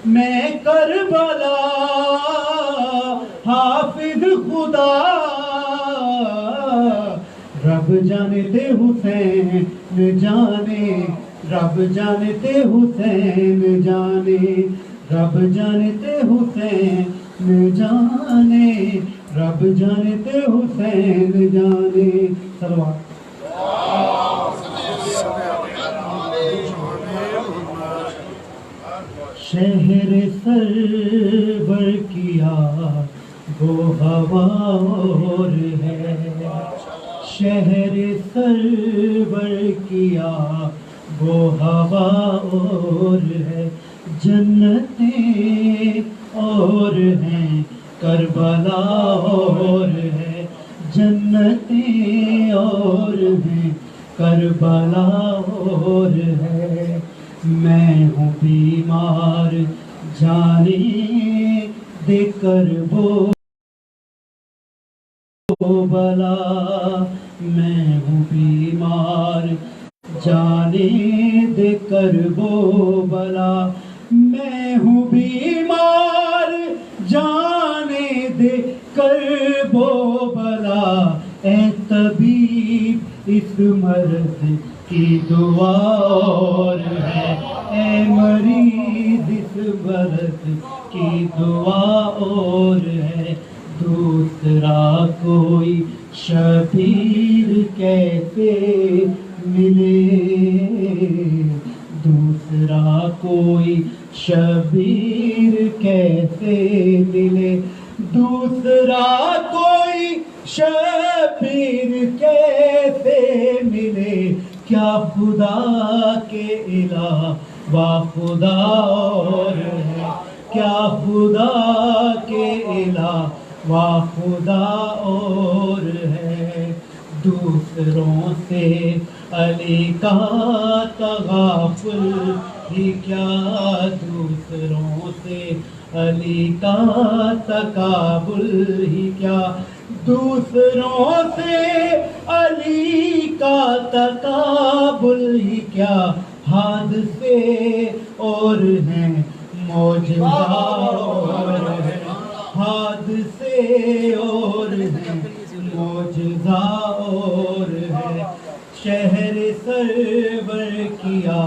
میں کربلا حافظ خدا رب جانتے حسین جانے رب جانتے حسین جانے رب جانتے حسین جانے رب جانتے حسین جانے صلوات شہر سرور کیا وہ ہوا اور ہے شہر سرور کیا وہ ہوا اور ہے جنتیں اور ہیں کربلا اور ہے جنتیں اور ہیں کربلا اور ہے میں ہوں بیمار جانے دے کر وہ بلا میں ہوں بیمار جانے دے کر وہ بلا میں ہوں بیمار جانے دے کر وہ بلا اے طبیب اس مرض کی دعا اور ہے اے مریض اس مرض کی دعا اور ہے دوسرا کوئی شبیر کیسے ملے دوسرا کوئی شبیر کیسے ملے دوسرا کوئی شبیر کیسے ملے کیا خدا کے علاوہ خدا اور ہے کیا خدا کے علاوہ خدا اور ہے دوسروں سے علی کا تغافل ہی کیا دوسروں سے علی کا تقابل ہی کیا دوسروں سے علی کا تقابل ہی کیا حادثے اور ہیں معجزہ اور ہے حادثے اور ہیں معجزہ اور ہے شہر سرور کیا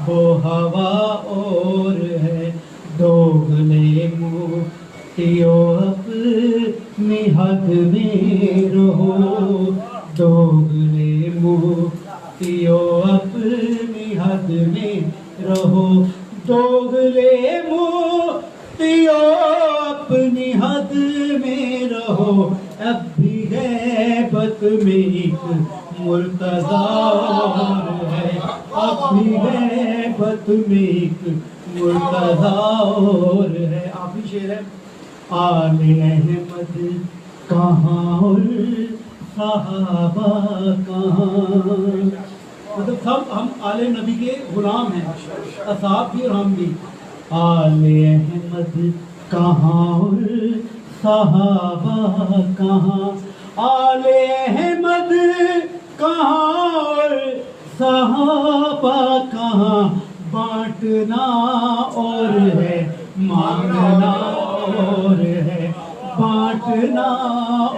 وہ ہوا اور ہے دوگلے مفتیو اپنی حد میں رہو دوگلے مفتیو اپنی حد میں رہو دوگلے مفتیو اپنی حد میں رہو اب بھی غیبت میں ایک مرتضیٰ اور ہے اب بھی غیبت میں ایک مرتضیٰ اور ہے آخری شعر ہے آل احمد کہاں اور صحابہ کہاں مطلب سب ہم آل نبی کے غلام ہیں اصحاب بھی اور ہم بھی آل احمد کہاں اور صحابہ کہاں آل احمد کہاں اور صحابہ کہاں بانٹنا اور ہے مانگنا اور ہے بانٹنا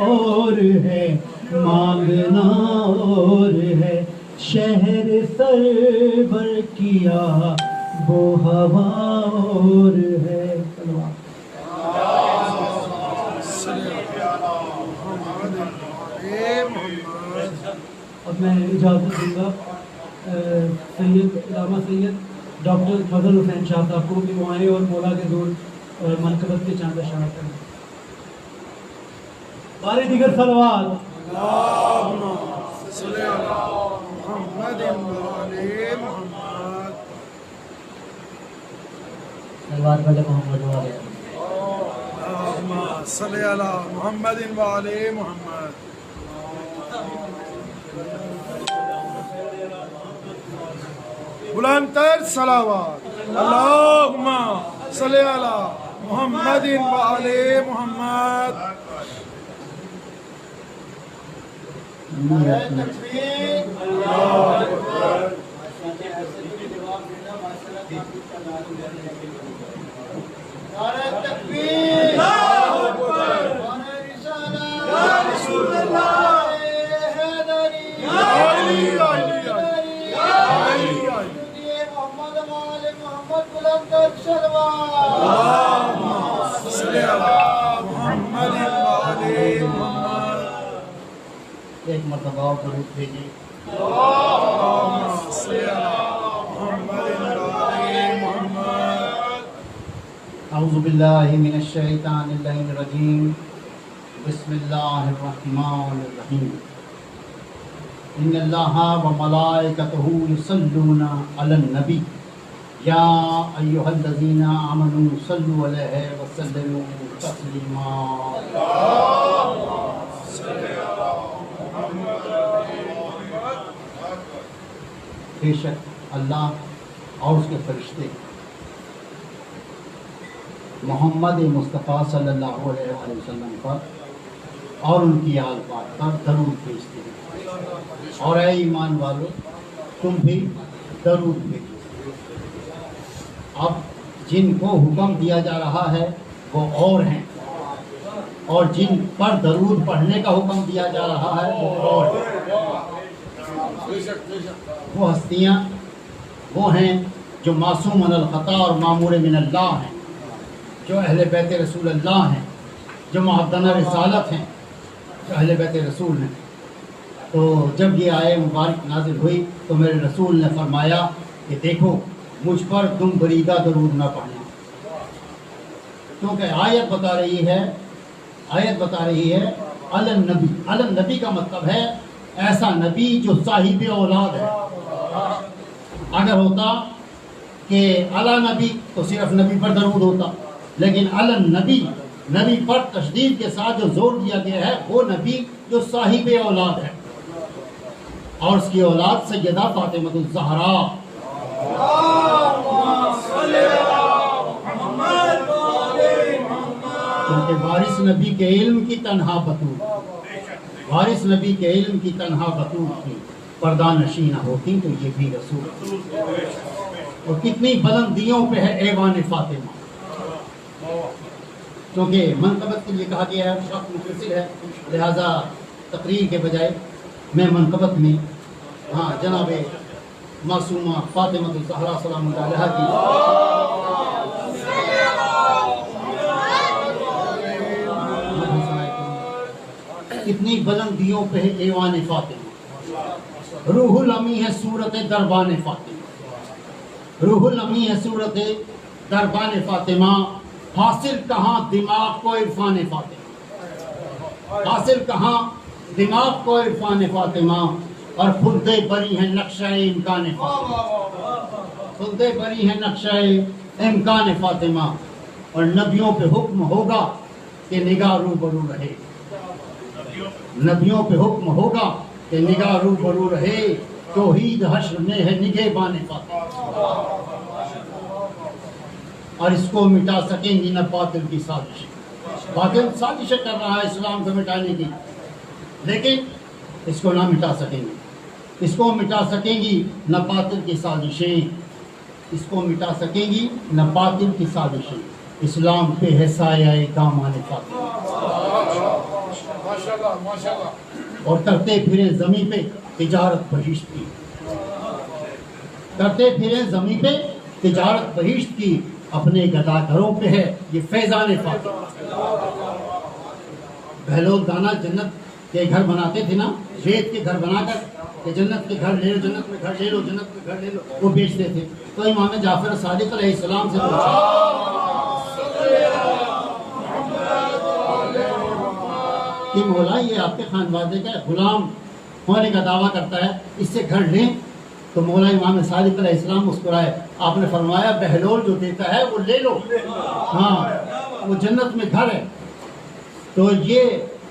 اور ہے مانگنا اور ہے شہر سرور کیا وہ ہوا اور ہے اب میں اجازت دوں گا سید علامہ سید ڈاکٹر فضل حسین شاہ صاحب کو کہ وہ آئیں اور مولا کے زور منقبت کے چاند اشارہ کریں بارے دیگر صلوات اللہم صلی علی محمد وعلی محمد صلوات علی محمد وعلی اللہم صلی علی محمد وعلی محمد بلند تر صلوات اللہم صلی علی محمد وعلی محمد تکبیر اللہ اکبر نعرہ تکبیر، نعرہ رسالت، یا رسول اللہ، حیدری، محمد وآل محمد بلند تر صلوات۔ اللہم صلی علی محمد وآل محمد۔ ایک مرتبہ اور درود بھیجیے۔ اللہم صلی علی محمد وآل محمد۔ اعوذ باللہ من الشیطان اللعین الرجیم، بسم اللہ الرحمن الرحیم۔ ان اللہ و ملائکتہ یصلون علی النبی یا ایھا الذین آمنوا صلوا علیہ وسلموا تسلیما۔ بے شک اللہ اور اس کے فرشتے محمد مصطفیٰ صلی اللہ علیہ وسلم پر اور ان کی آل پاک پر درود بھیجتے ہیں، اور اے ایمان والو تم بھی درود بھیجو۔ اب جن کو حکم دیا جا رہا ہے وہ اور ہیں، اور جن پر درود پڑھنے کا حکم دیا جا رہا ہے وہ اور ہیں۔ وہ ہستیاں وہ ہیں جو معصوم من الخطا اور معمور من اللہ ہیں، جو اہل بیت رسول اللہ ہیں، جو معدنہ رسالت ہیں، جو اہل بیت رسول ہیں۔ تو جب یہ آیے مبارک نازل ہوئی تو میرے رسول نے فرمایا کہ دیکھو مجھ پر تم بریدہ درود نہ پڑھنا، کیونکہ آیت بتا رہی ہے علی النبی۔ علی النبی کا مطلب ہے ایسا نبی جو صاحب اولاد ہے۔ اگر ہوتا کہ علی نبی تو صرف نبی پر درود ہوتا، لیکن علی النبی، نبی پر تشدید کے ساتھ جو زور دیا گیا ہے وہ نبی جو صاحب اولاد ہے، اور اس کی اولاد سیدہ فاطمہ الزہرا۔ کیونکہ وارث نبی کے علم کی تنہا بطول، وارث نبی کے علم کی تنہا بطول کی پردہ نشین ہوتی تو یہ بھی رسول۔ اور کتنی بلندیوں پہ ہے ایوان فاطمہ، کیونکہ منقبت کے لیے کہا گیا ہے شخص مختصر ہے، لہذا تقریر کے بجائے میں منقبت میں جناب معصومہ فاطمہ الزہرا سلام اللہ علیہا کی کتنی بلندیوں پہ ہے ایوان فاطمہ۔ روح الامی ہے صورت دربان فاطمہ، روح الامی ہے صورت دربان فاطمہ۔ حاصل کہاں دماغ کو عرفان فاطمہ، حاصل کہاں دماغ کو عرفان فاطمہ، اور خلدے بری ہیں نقشہ امکان فاطمہ، خلدے بری ہیں نقشہ امکان فاطمہ۔ اور نبیوں پہ حکم ہوگا کہ نگاہ روبرو رہے، نبیوں پہ حکم ہوگا کہ نگاہ روبرو رہے، توحید حشر میں ہے نگہبان فاطمہ، اور اس کو مٹا سکیں گی نہ باطل کی سازش۔ باطل سازشیں کر رہا ہے اسلام کو مٹانے کی، لیکن اس کو نہ مٹا سکیں گی، اس کو مٹا سکیں گی نہ باطل کی سازشیں، اس کو مٹا سکیں گی نہ باطل کی سازشیں۔ اسلام پہ ہے سایہ دامان فاطمہ، اور کرتے پھرے زمین پہ تجارت بہشت کی، کرتے پھرے زمین پہ تجارت بہشت کی، اپنے گدا گھروں پہ ہے یہ فیضان فاطمہ۔ بہلول دانا جنت کے گھر بناتے تھے نا، ریت کے گھر بنا کر کہ جنت کے گھر لے لو، جنت میں گھر لے لو، جنت میں گھر لے لو، وہ بیچتے تھے۔ تو امام جعفر صادق علیہ السلام سے پوچھا کہ مولا یہ آپ کے خانوادے کا غلام ہونے کا دعویٰ کرتا ہے، اس سے گھر لیں؟ تو مولا امام صادق علیہ السلام مسکرائے، آپ نے فرمایا بہلول جو دیتا ہے وہ لے لو، ہاں وہ جنت میں گھر ہے۔ تو یہ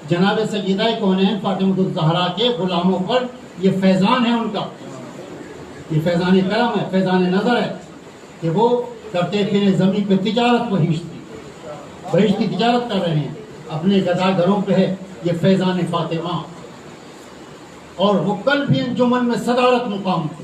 جناب سیدہ کونین فاطمہ الزہرا کے غلاموں پر یہ فیضان ہے ان کا، یہ فیضان کرم ہے، فیضان نظر ہے کہ وہ کرتے پھرے زمین پہ تجارت بہشت کی تجارت کر رہے ہیں، اپنے گدا گھروں پہ ہے یہ فیضان فاطمہ۔ اور وہ کل بھی انجمن میں صدارت مقام تھے،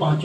5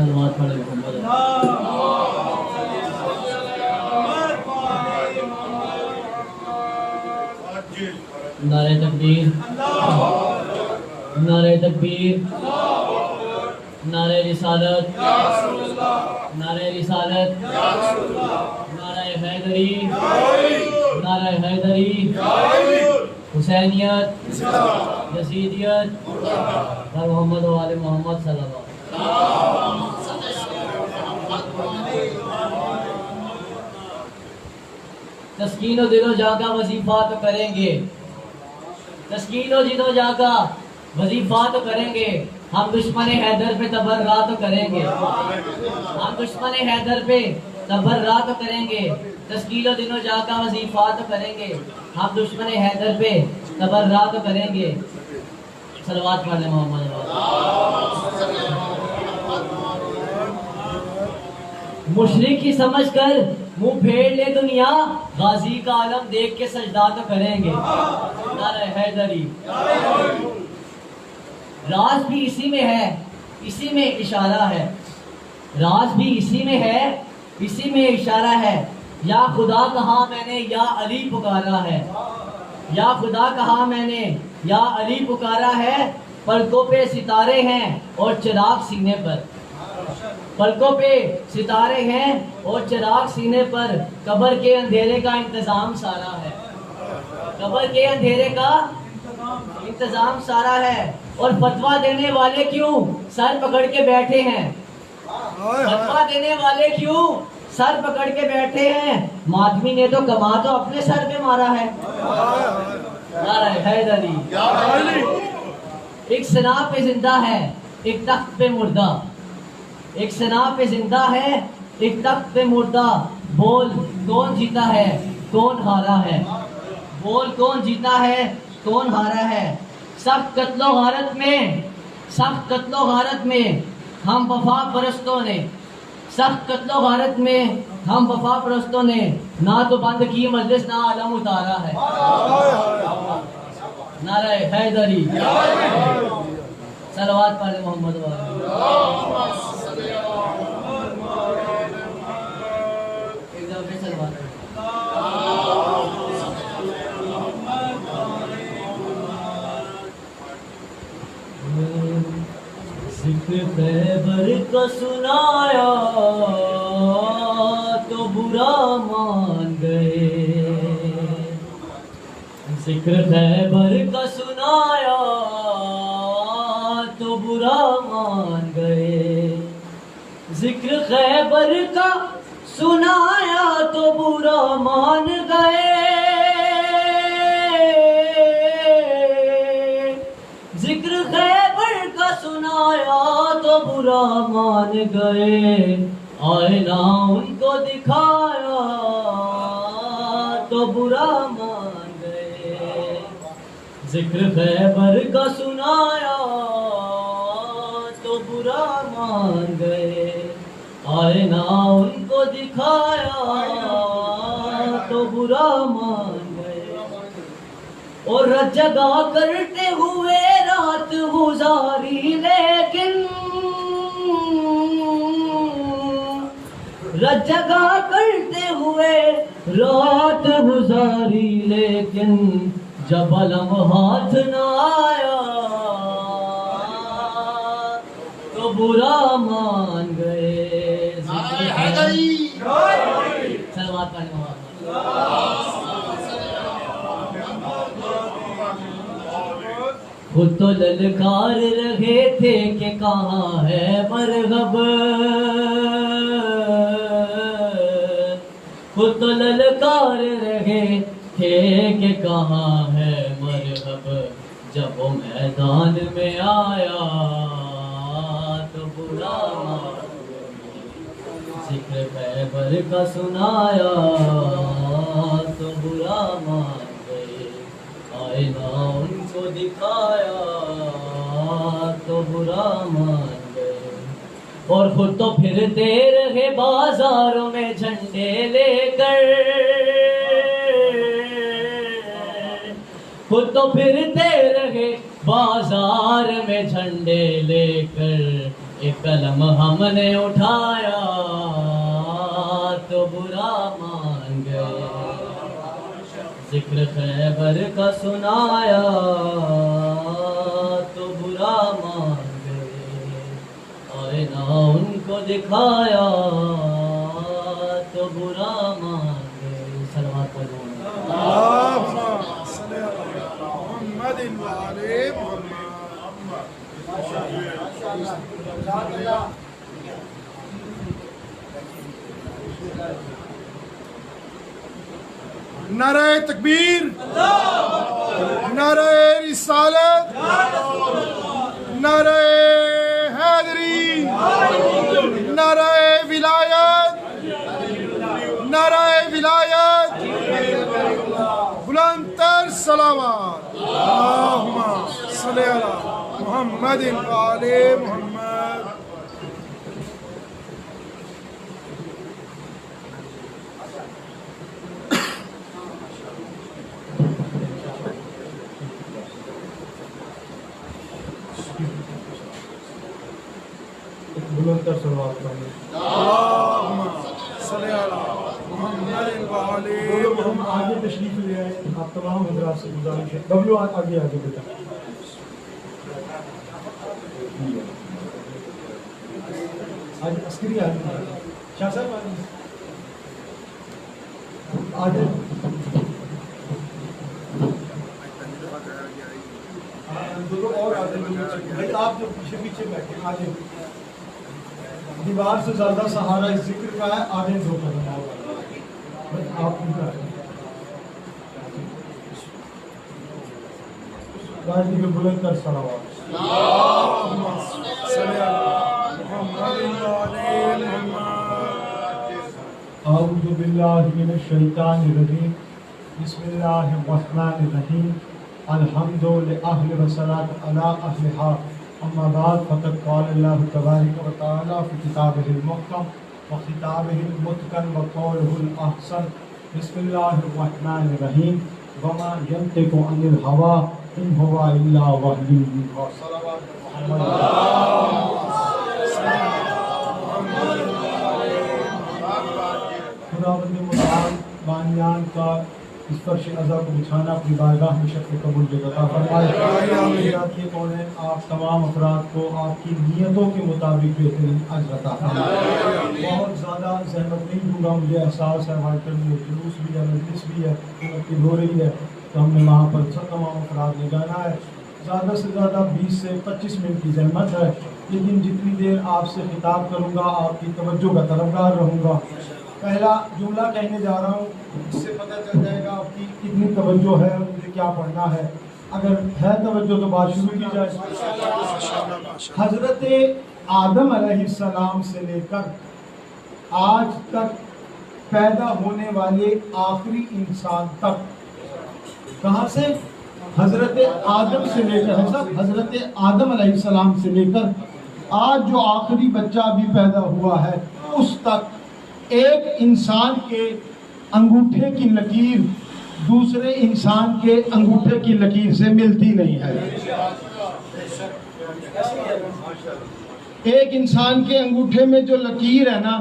صلوات پڑھے محمد نعرہ تکبیر نعرہ تکبیر نعرہ رسالت نعرہ رسالت نعرہ حیدری نعرہ حیدری حسینیت یزیدیت اور محمد و آل محمد صلی اللہ علیہ وسلم. تسکین و دل و جا کا وظیفہ تو کریں گے, تسکین و دل و جا کا وظیفہ تو کریں گے, ہم دشمن حیدر پہ تبرہ تو کریں گے, ہم دشمن حیدر پہ تبرہ تو کریں گے, تسکین و دل و جا کا وظیفہ تو کریں گے, ہم دشمن حیدر پہ تبرہ تو کریں گے. صلوات پڑھ لیں محمد. مشرق کی سمجھ کر منہ پھیر لے دنیا, غازی کا عالم دیکھ کے سجدہ تو کریں گے. نعرہ حیدری. راز بھی اسی میں ہے, اسی میں اشارہ ہے, راز بھی اسی میں ہے, اسی میں اشارہ ہے. یا خدا کہا میں نے یا علی پکارا ہے, یا خدا کہا میں نے یا علی پکارا ہے. پلکوں پہ ستارے ہیں اور چراغ سینے پر, پلکوں پہ ستارے ہیں اور چراغ سینے پر. قبر کے اندھیرے کا انتظام سارا ہے, قبر کے اندھیرے کا انتظام سارا ہے. اور فتویٰ دینے والے کیوں سر پکڑ کے بیٹھے ہیں, فتویٰ دینے والے کیوں سر پکڑ کے بیٹھے ہیں. ماتمی نے تو کما تو اپنے سر پہ مارا ہے. نعرہ حیدری. ایک سنا پہ زندہ ہے ایک تخت پہ مردہ, ایک سنا پہ زندہ ہے ایک تخت پہ مردہ. بول کون جیتا ہے کون ہارا ہے, بول کون جیتا ہے کون ہارا ہے. سخت قتل و غارت میں, سخت قتل و غارت میں ہم وفا پرستوں نے, سخت قتل و غارت میں ہم وفا پرستوں نے نہ تو بند کی مجلس نہ علم اتارا ہے. نعرہ حیدری. صلوات پڑھ محمد والی. ایک دفعہ صلوات. ذکر خیبر کا سنایا تو برا مان گئے, ذکر خیبر کا سنایا تو برا مان گئے, ذکر خیبر کا سنایا تو برا مان گئے, ذکر خیبر کا سنایا تو برا مان گئے. آئینہ ان کو دکھایا تو برا مان گئے, ذکر خیبر کا سنایا تو برا مان گئے. آئینہ ان کو دکھایا تو برا مان گئے. اور رت جگا کرتے ہوئے رات گزاری لیکن, رت جگا کرتے ہوئے رات گزاری لیکن جب علم ہاتھ نہ آیا تو برا مان گئے. صلوات پڑھیں محمد. خود تو للکار رہے تھے کہ کہاں ہے مرغب, خود تو للکار رہے تھے کہ کہاں ہے مرغب. جب وہ میدان میں آیا تو برا مان گئے, ذکر خیبر کا سنایا تو برا مان گئے. آئینہ ان کو دکھایا تو برا مان گئے. اور خود تو پھرتے رہے بازاروں میں جھنڈے لے کر, خود تو پھرتے رہے بازار میں جھنڈے لے کر. ایک قلم ہم نے اٹھایا تو برا مان گئے، ذکر خیبر کا سنایا تو برا مان گئے، آئینہ ان کو دکھایا تو برا مان گئے۔ صلوات پڑھو۔ اللهم صل على محمد وعلى محمد۔ نعرہ تکبیر، نعرہ رسالت، نعرہ حیدری، نعرہ ولایت، نعرہ ولایت، بلند تر سلامات۔ اللہم صلی علی محمد وعلی محمد۔ بلند تر صلوات پڑھیں۔ اللہم صلی علی محمد وعلی ہم محمد۔ آگے تشریف لے آئے، آپ تمام حضرات سے گزارش ہے، ببلو آگے آگے بیٹا۔ آج عسکری آدمی ہے، شاہ صاحب آگے دونوں اور آگے بھائی، آپ جو پیچھے پیچھے بیٹھے آگے، دیوار سے زیادہ سہارا اس ذکر کا ہے، آگے دو قدم آپ ان کا راجی کے بلند کر صلوات۔ اللہم صلی علی محمد وعلی محمد۔ اعوذ باللہ من الشیطان الرجیم، بسم اللہ الرحمن الرحیم، الحمد للہ والصلاۃ علی اہلہا، اما بعد فقد قال اللہ تبارک و تعالی فی کتابہ المحکم وخطابہ المتقن وقولہ الاحسن، بسم اللہ الرحمن الرحیم، وما ینطق عن الہوی ان هو الا وحی یوحی۔ صلوات محمد۔ خداوند متعال بانیان کا اس فرش عزا کو بچھانا اپنی بارگاہ میں شکر قبول عطا فرمائے۔ کے کونین آپ تمام افراد کو آپ کی نیتوں کے مطابق بہترین اجر عطا فرمائے۔ بہت زیادہ زحمت نہیں دوں گا، مجھے احساس ہے ہمارے میں جلوس بھی ہے، مجلس بھی ہے، منعقد ہو رہی ہے، تو ہم نے وہاں پر سب تمام افراد نے جانا ہے۔ زیادہ سے زیادہ 20 سے 25 منٹ کی زحمت ہے، لیکن جتنی دیر آپ سے خطاب کروں گا آپ کی توجہ کا طلبگار رہوں گا۔ پہلا جملہ کہنے جا رہا ہوں، اس سے پتہ چل جائے گا آپ کی کتنی توجہ ہے اور مجھے کیا پڑھنا ہے۔ اگر ہے توجہ تو بات شروع کی جائے۔ حضرت آدم علیہ السلام سے لے کر آج تک پیدا ہونے والے آخری انسان تک، کہاں سے؟ حضرت آدم سے لے کر، حضرت آدم علیہ السلام سے لے کر آج جو آخری بچہ بھی پیدا ہوا ہے اس تک ایک انسان کے انگوٹھے کی لکیر دوسرے انسان کے انگوٹھے کی لکیر سے ملتی نہیں ہے۔ ایک انسان کے انگوٹھے میں جو لکیر ہے نا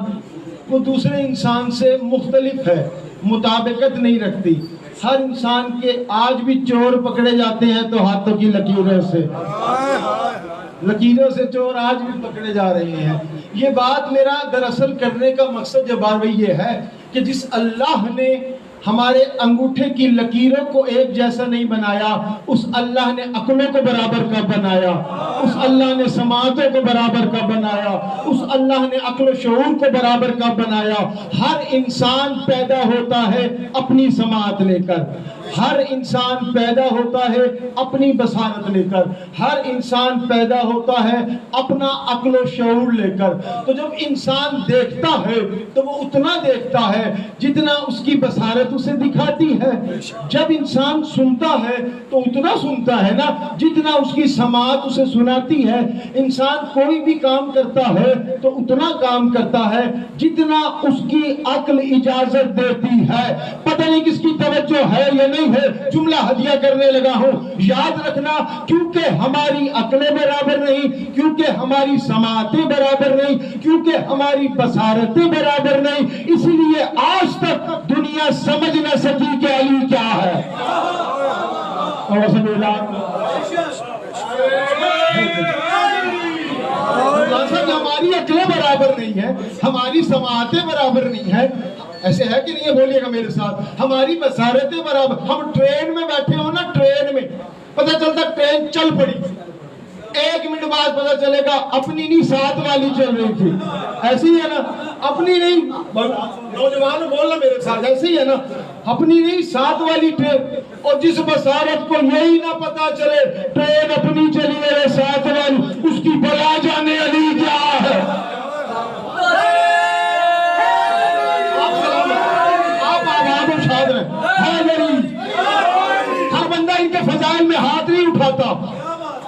وہ دوسرے انسان سے مختلف ہے، مطابقت نہیں رکھتی۔ ہر انسان کے آج بھی چور پکڑے جاتے ہیں تو ہاتھوں کی لکیروں سے چور آج بھی پکڑے جا رہے ہیں۔ یہ بات میرا دراصل کرنے کا مقصد جو بار بھائی یہ ہے کہ جس اللہ نے ہمارے انگوٹھے کی لکیروں کو ایک جیسا نہیں بنایا، اس اللہ نے عقلوں کو برابر کا بنایا، اس اللہ نے سماعتوں کو برابر کا بنایا، اس اللہ نے عقل و شعور کو برابر کا بنایا۔ ہر انسان پیدا ہوتا ہے اپنی سماعت لے کر، ہر انسان پیدا ہوتا ہے اپنی بصارت لے کر، ہر انسان پیدا ہوتا ہے اپنا عقل و شعور لے کر۔ تو جب انسان دیکھتا ہے تو وہ اتنا دیکھتا ہے جتنا اس کی بصارت اسے دکھاتی ہے۔ جب انسان سنتا ہے تو اتنا سنتا ہے نا جتنا اس کی سماعت اسے سناتی ہے۔ انسان کوئی بھی کام کرتا ہے تو اتنا کام کرتا ہے جتنا اس کی عقل اجازت دیتی ہے۔ پتہ نہیں کس کی توجہ ہے یا نہیں نہیں ہے، جملہ ہدیہ کرنے لگا ہوں۔ یاد رکھنا، کیونکہ ہماری عقلیں برابر نہیں، کیونکہ ہماری سماعتیں برابر نہیں، کیونکہ ہماری بصارتیں برابر نہیں، اس لیے آج تک دنیا سمجھ نہ سکی کہ علی کیا ہے۔ اور رسول اللہ ہماری عقلیں برابر نہیں ہیں، ہماری سماعتیں برابر نہیں ہیں، ایسے ہے کہ نہیں ہے؟ بولیے گا میرے ساتھ، ہماری بصارتیں برابر۔ ہم ٹرین میں بیٹھے ہوں نا، ٹرین میں پتہ چلتا ٹرین چل پڑی، 1 منٹ بعد پتہ چلے گا اپنی نہیں ساتھ والی چل رہی تھی، ایسے ہی ہے نا؟ اپنی نہیں، نوجوان بولنا میرے ساتھ، ایسے ہی ہے نا؟ اپنی نہیں ساتھ والی ٹرین، اور جس بصارت کو یہی نہ پتا چلے ٹرین اپنی چلی ہے ساتھ والی، اس کی بلا جانے علی کیا ہے۔ آپ آباد و شاد رہیں، ہر بندہ ان کے فضائل میں ہاتھ نہیں اٹھاتا،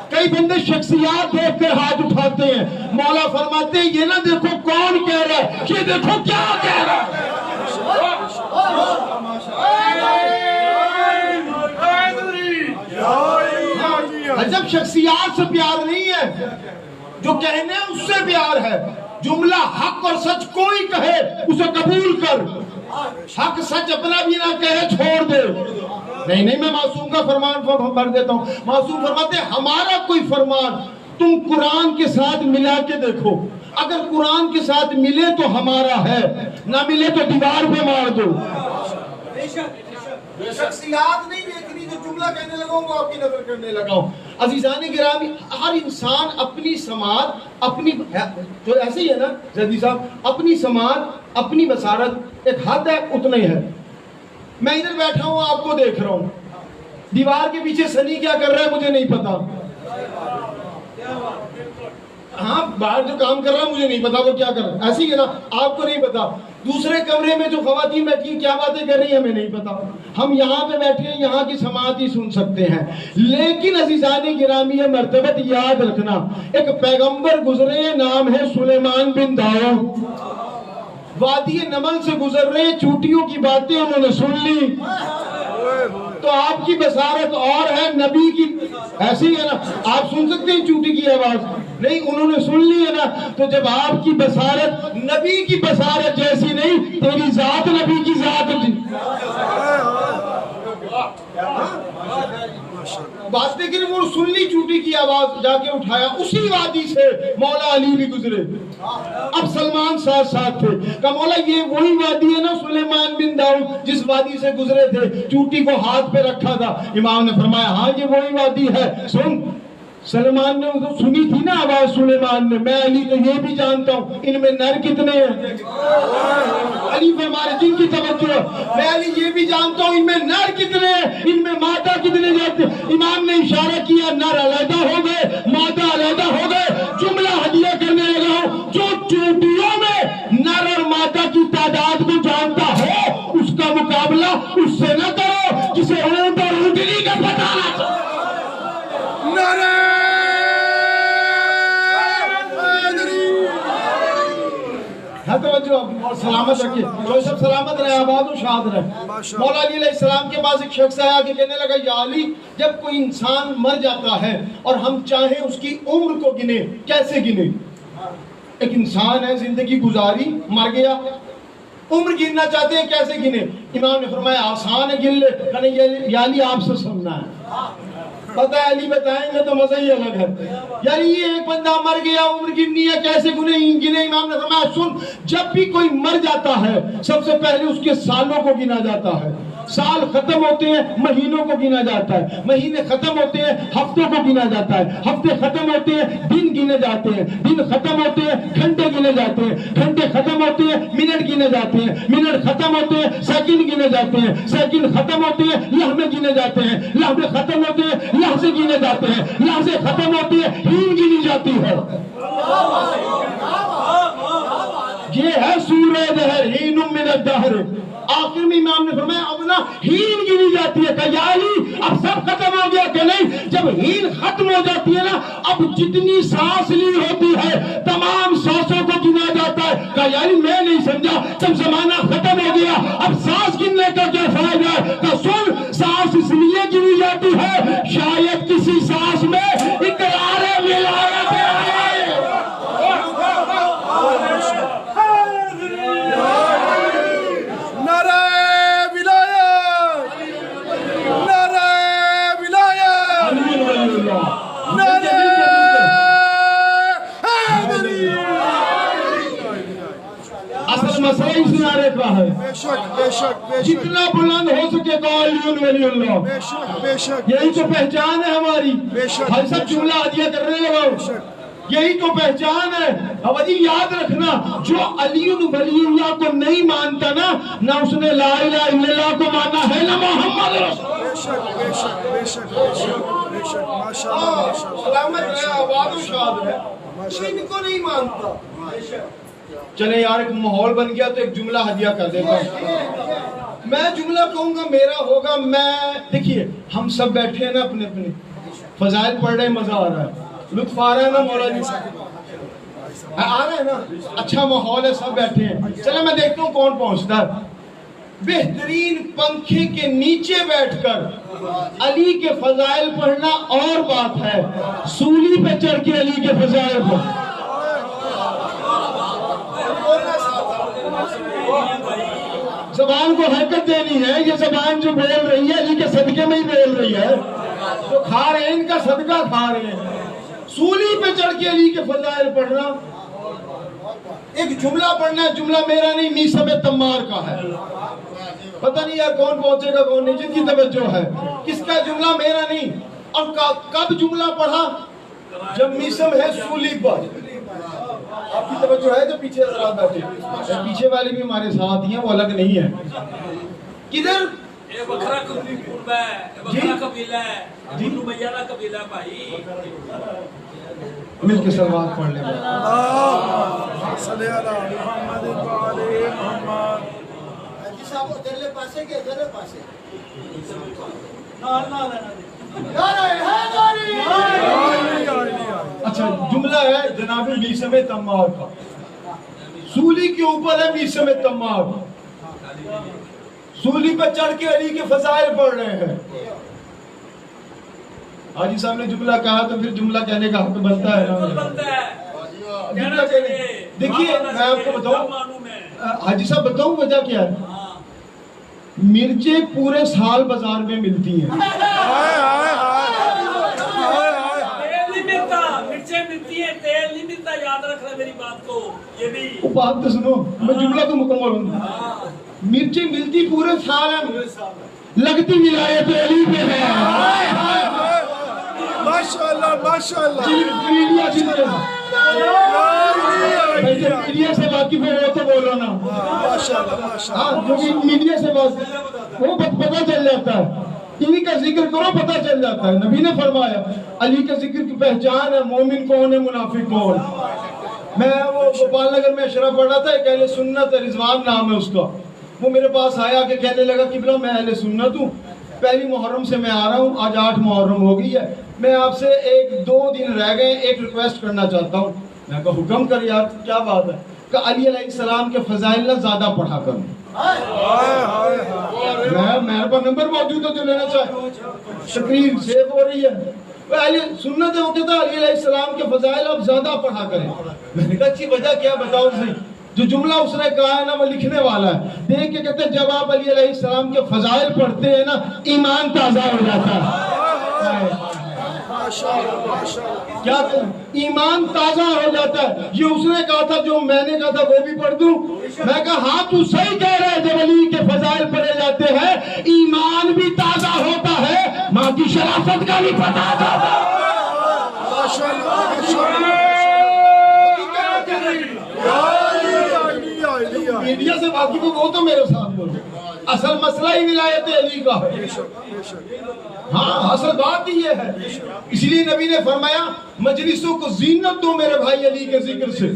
کئی بندے شخصیات دیکھ کر ہاتھ اٹھاتے ہیں۔ مولا فرماتے ہیں یہ نہ دیکھو کون کہہ رہا ہے، یہ دیکھو کیا کہہ رہا ہے۔ جب شخصیات سے پیار نہیں ہے، جو کہنے ہیں اس سے پیار ہے۔ جملہ حق اور سچ کوئی کہے اسے قبول کر، حق سچ اپنا بھی نہ کہے چھوڑ دے۔ نہیں میں معصوم کا فرمان پڑھ دیتا ہوں۔ معصوم فرماتے ہیں ہمارا کوئی فرمان تم قرآن کے ساتھ ملا کے دیکھو، اگر قرآن کے ساتھ ملے تو ہمارا ہے، نہ ملے تو دیوار پہ مار دو۔ شخصیات نہیں دیکھنی، جو جملہ کہنے لگا ہوں وہ آپ کی نظر کرنے لگا ہوں۔ عزیزان گرامی، ہر انسان اپنی سماعت، اپنی جو ایسے ہی ہے نا زیدی صاحب، اپنی سماعت، اپنی بصارت ایک حد ہے، اتنا ہی ہے۔ میں ادھر بیٹھا ہوں آپ کو دیکھ رہا ہوں، دیوار کے پیچھے سنی کیا کر رہا ہے مجھے نہیں پتا، ہاں باہر جو کام کر رہا ہے مجھے نہیں پتا وہ کیا کر رہا ہے، ایسی ہے نا؟ آپ کو نہیں پتا دوسرے کمرے میں جو خواتین بیٹھی ہیں کیا باتیں کر رہی ہیں ہمیں نہیں پتا، ہم یہاں پہ بیٹھے ہیں یہاں کی سماعت ہی سن سکتے ہیں۔ لیکن عزیزان گرامی یہ مرتبت یاد رکھنا، ایک پیغمبر گزرے ہیں، نام ہے سلیمان بن داؤد، وادی نمل سے گزر رہے ہیں، چوٹیوں کی باتیں انہوں نے سن لی، تو آپ کی بصارت اور ہے، نبی کی ایسی ہے نا؟ آپ سن سکتے ہیں چوٹی کی آواز؟ نہیں، انہوں نے سن لی ہے نا؟ تو جب آپ کی بصارت نبی کی بصارت جیسی نہیں، تیری ذات نبی کی ذات تھی۔ بات لیکن وہ سن لی چوٹی کی آواز، جا کے اٹھایا، اسی وادی سے مولا علی بھی گزرے، اب سلمان ساتھ ساتھ تھے، کہا مولا یہ وہی وادی ہے نا سلیمان بن داؤد جس وادی سے گزرے تھے، چوٹی کو ہاتھ پہ رکھا تھا۔ امام نے فرمایا ہاں یہ وہی وادی ہے، سن۔ سلمان نے سنی تھی نا آواز سلیمان نے، میں علی تو یہ بھی جانتا ہوں ان میں نر کتنے ہیں، علی فرمایا جن کی توجہ، میں علی یہ بھی جانتا ہوں ان میں نر کتنے ہیں، ان میں مادہ کتنے جاتے ہیں۔ امام نے اشارہ کیا، نر علیحدہ ہو گئے، مادہ علیحدہ ہو گئے۔ جملہ ہدیہ کرنے لگا ہوں، جو چوٹیوں میں نر اور مادہ کی تعداد کو جانتا ہو اس کا مقابلہ اس سے نہ کرو جسے اونٹ اور اونٹنی کا پتہ نہ۔ اور سلامت رکھے، جو سب سلامت رہے، آباد و شاد رہے۔ مولا علی علیہ السلام کے پاس ایک شخص آیا کہ کہنے لگا یا علی، جب کوئی انسان مر جاتا ہے اور ہم چاہیں اس کی عمر کو گنے، کیسے گنے؟ ایک انسان ہے، زندگی گزاری، مر گیا، عمر گننا چاہتے ہیں، کیسے گنے؟ امام نے فرمایا آسان ہے، گن لے۔ کہنے یا علی آپ سے سننا ہے، پتہ ہے علی بتائیں گے تو مزہ ہی الگ ہے، یعنی یہ ایک بندہ مر گیا، عمر گننی ہے، کیسے گنے؟ امام نے فرمایا سن، جب بھی کوئی مر جاتا ہے سب سے پہلے اس کے سالوں کو گنا جاتا ہے، سال ختم ہوتے ہیں مہینوں کو گنا جاتا ہے، مہینے ختم ہوتے ہیں ہفتوں کو گنا جاتا ہے، ہفتے ختم ہوتے ہیں دن گنے جاتے ہیں، دن ختم ہوتے ہیں گھنٹے گنے جاتے ہیں، گھنٹے ختم ہوتے ہیں منٹ گنے جاتے ہیں، منٹ ختم ہوتے ہیں سیکنڈ گنے جاتے ہیں، سیکنڈ ختم ہوتے ہیں لمحے گنے جاتے ہیں، لمحے ختم ہوتے ہیں لحظے گنے جاتے ہیں، لحظے ختم ہوتے ہیں ہین گنی جاتی ہے۔ یہ ہے سورہ دہر، ہین من الدہر۔ آخر میں امام نے فرمایا اب نا ہین گنی جاتی ہے، کہ یا علی اب سب ختم ہو گیا کہ نہیں؟ جب ہین ختم ہو جاتی ہے نا، اب جتنی سانس لی ہوتی ہے تمام سانسوں کو گنا جاتا ہے۔ کہ یا علی میں نہیں سمجھا، جب زمانہ ختم ہو گیا اب سانس گننے کا کیا فائدہ ہے؟ کہ سن، سانس ہوتی ہے شاید کسی سانس میں اقرار ولایت آئے۔ نعرہ ولایت، نعرہ ولایت، نعرہ حیدری۔ اصل مسئلہ اس نعرے کا ہے، بے شک بے شک بے شک جتنا بلند ہو سکے علی ولی اللہ، بے شک بے شک یہی تو پہچان ہے ہماری۔ بے شک، ہم سب جملہ عادیہ کر رہے ہیں، بے شک۔ یہی تو پہچان ہے۔ اب جی یاد رکھنا، جو علی ولی اللہ کو نہیں مانتا نا، نہ اس نے لا الہ الا اللہ کو مانا ہے، نہ محمد رسول اللہ۔ بے شک بے شک بے شک بے شک بے شک ماشاء اللہ ماشاء اللہ۔ سلامت رہے، آباد و شاد رہے، کوئی ان کو نہیں مانتا۔ چلے یار ایک ماحول بن گیا تو ایک جملہ ہدیہ کر دیتا ہوں۔ میں جملہ کہوں گا، میرا ہوگا۔ میں دیکھیے ہم سب بیٹھے ہیں نا، اپنے اپنے فضائل پڑھ رہے ہیں، مزہ آ رہا ہے، لطف آ رہا ہے نا مولانا صاحب؟ آ رہا ہے نا، اچھا ماحول ہے، سب بیٹھے ہیں۔ چلے میں دیکھتا ہوں کون پہنچتا ہے۔ بہترین پنکھے کے نیچے بیٹھ کر علی کے فضائل پڑھنا اور بات ہے، سولی پہ چڑھ کے علی کے فضائل پڑھنا۔ زبان کو حرکت دینی ہے، یہ زبان جو بول رہی ہے علی کے صدقے میں ہی بول رہی ہے، جو کھا رہے ہیں ان کا صدقہ کھا رہے ہیں۔ سولی پہ چڑھ کے علی کے فضائل پڑھنا، ایک جملہ پڑھنا ہے، جملہ میرا نہیں، میثم تمار کا ہے۔ پتہ نہیں یار کون پہنچے گا کون نہیں، جن کی توجہ ہے، کس کا جملہ میرا نہیں۔ اور کب جملہ پڑھا؟ جب میثم ہے سولی پر۔ آپ کی توجہ ہے جو پیچھے حضرات بیٹھے، پیچھے والے بھی ہمارے ساتھ ہی ہیں، وہ الگ نہیں ہے۔ کدھر؟ یہ بکرا قربہ ہے، یہ بکرا قبیلہ ہے، بنو میاں قبیلہ بھائی۔ مل کے سلوات پڑھ لیں۔ اللہم صلی علی محمد و علی محمد۔ حاجی صاحب ادھرلے پاسے کے ادھرلے پاسے اچھا جملہ ہے جناب میثم تمار کا، سولی کے اوپر ہے میثم تمار، سولی پہ چڑھ کے علی کے فضائل پڑھ رہے ہیں۔ حاجی صاحب نے جملہ کہا تو پھر جملہ کہنے کا حق بنتا ہے نا۔ جملہ کہنے دیکھیے میں آپ کو بتاؤں، حاجی صاحب بتاؤں وجہ کیا ہے؟ مرچیں پورے سال بازار میں ملتی ہیں، تیل نہیں ملتا، مرچیں ملتی ہیں، تیل نہیں ملتا، یاد رکھنا میری بات کو۔ یہ بھی وہ بات تو سنو، میں جملہ تو مکمل ہوں۔ مرچیں ملتی پورے سال ہیں، لگتی ولایت علی پہ ہے۔ ماشاءاللہ ماشاءاللہ۔ میڈیا سے واقف ہے وہ تو بولو نا، ماشاءاللہ ماشاءاللہ۔ ہاں جو بھی میڈیا سے واقف وہ پتہ چل جاتا ہے، انہی کا ذکر کرو پتہ چل جاتا ہے۔ نبی نے فرمایا علی کا ذکر کی پہچان ہے، مومن کون ہے منافق کون۔ میں وہ گوپال نگر میں اشرف پڑھ رہا تھا، ایک اہل سنت رضوان نام ہے اس کا، وہ میرے پاس آیا کہ کہنے لگا قبلہ میں اہل سنت ہوں، پہلی محرم سے میں آ رہا ہوں، آج 8 محرم ہو گئی ہے، میں آپ سے 1-2 دن رہ گئے، ایک ریکویسٹ کرنا چاہتا ہوں۔ میں کہا حکم کر یار، کیا بات ہے؟ کہ علی علیہ السلام کے فضائل نہ زیادہ پڑھا کروں۔ میرے پاس نمبر موجود ہے جو لینا چاہے، تقریر سیو ہو رہی ہے، وہ اہل سنت ہے، وہ کہتا ہے علی علیہ السلام کے فضائل آپ زیادہ پڑھا کریں۔ میں نے کہا اچھی وجہ کیا بتاؤ صحیح؟ جو جملہ اس نے کہا ہے نا وہ لکھنے والا ہے، دیکھ کے کہتے ہیں جب آپ علی علیہ السلام کے فضائل پڑھتے ہیں نا ایمان تازہ ہو جاتا ہے۔ کیا کہتے ایمان تازہ ہو جاتا ہے۔ یہ اس نے کہا تھا، جو میں نے کہا تھا وہ بھی پڑھ دوں؟ میں کہا ہاں تو صحیح کہہ رہے ہیں، جب علی کے فضائل پڑھے جاتے ہیں ایمان بھی تازہ ہوتا ہے، ماں کی شرافت کا بھی پتہ چلتا ہے۔ میڈیا سے واقف وہ تو میرے ساتھ بولے، اصل مسئلہ ہی ولایت علی کا ہے۔ ہاں اصل بات ہی یہ ہے، اس لیے نبی نے فرمایا مجلسوں کو زینت دو میرے بھائی علی کے ذکر سے۔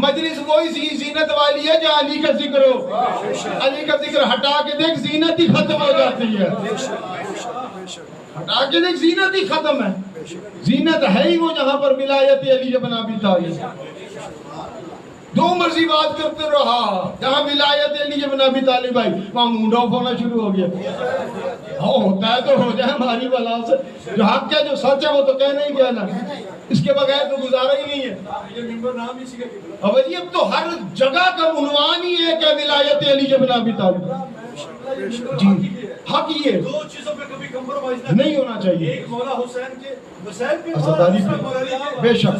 مجلس وہی زینت والی ہے جہاں علی کا ذکر ہو، علی کا ذکر ہٹا کے دیکھ زینت ہی ختم ہو جاتی ہے، ہٹا کے دیکھ زینت ہی ختم ہے۔ زینت ہے ہی وہ جہاں پر ولایت علی ابن ابی طالب۔ جو مرضی بات کرتے رہا. جہاں ولایت علی ابن ابی طالب آئی وہاں منڈ آف ہونا شروع ہو گیا. ہوتا ہے تو ہو جائے ہماری بلا سے. جو حق ہے جو سچ ہے وہ تو کہنا ہی کہنا, اس کے بغیر تو گزارا ہی نہیں ہے. اب یہ تو ہر جگہ کا عنوان ہی ہے کہ ولایت علی ابن ابی طالب. جی حق یہ دو چیزوں پہ کبھی کمپرومائز نہیں ہونا چاہیے. ایک مولا حسین کے مسائل پہ عزاداری اور پہ. مولا علی کے بے شک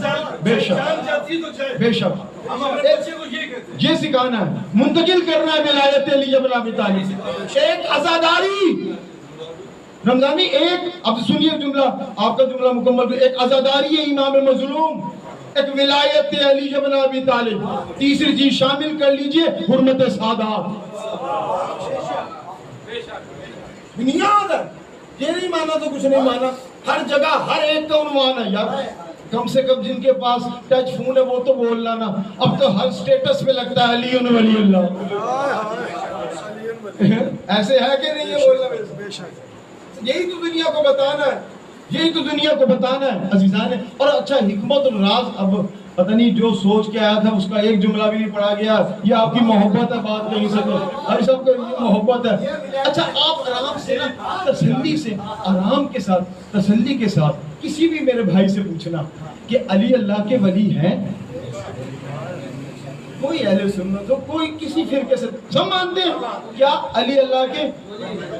بے شک جان جاتی تو جائے. بے شک. ہم اپنے بچے کو یہ کہتے ہیں. یہ سکھانا ہے, منتقل کرنا ہے ولایت علی ابن ابی طالب. ایک عزاداری رمضانی, ایک اب سنیے جملہ, آپ کا جملہ مکمل. ایک عزاداری ہے امام مظلوم, ایک ولایت علی ابن ابی طالب. تیسری چیز شامل کر لیجئے حرمت سادات. بنیاد ہے, یہ نہیں مانا تو کچھ نہیں مانا. ہر جگہ ہر ایک کا عنوان ہے یار. کم سے کم جن کے پاس ٹچ فون ہے وہ تو بول لانا. اب تو ہر سٹیٹس پہ لگتا ہے علی ولی اللہ. ایسے ہے کہ نہیں یہ بولنا؟ بے شک یہی تو دنیا کو بتانا ہے, یہی تو دنیا کو بتانا ہے عزیزان. اور اچھا حکمت الراز, اب پتہ نہیں جو سوچ کے آیا تھا اس کا ایک جملہ بھی نہیں پڑھا گیا. یہ آپ کی محبت ہے, بات کہیں سے تو ہر سب کو یہ محبت ہے. اچھا آپ آرام سے نا, تسلی سے, آرام کے ساتھ, تسلی کے ساتھ کسی بھی میرے بھائی سے پوچھنا کہ علی اللہ کے ولی ہیں. کوئی اہل سنت ہو, کوئی کسی فرقے سے, سب مانتے ہیں کیا علی اللہ کے.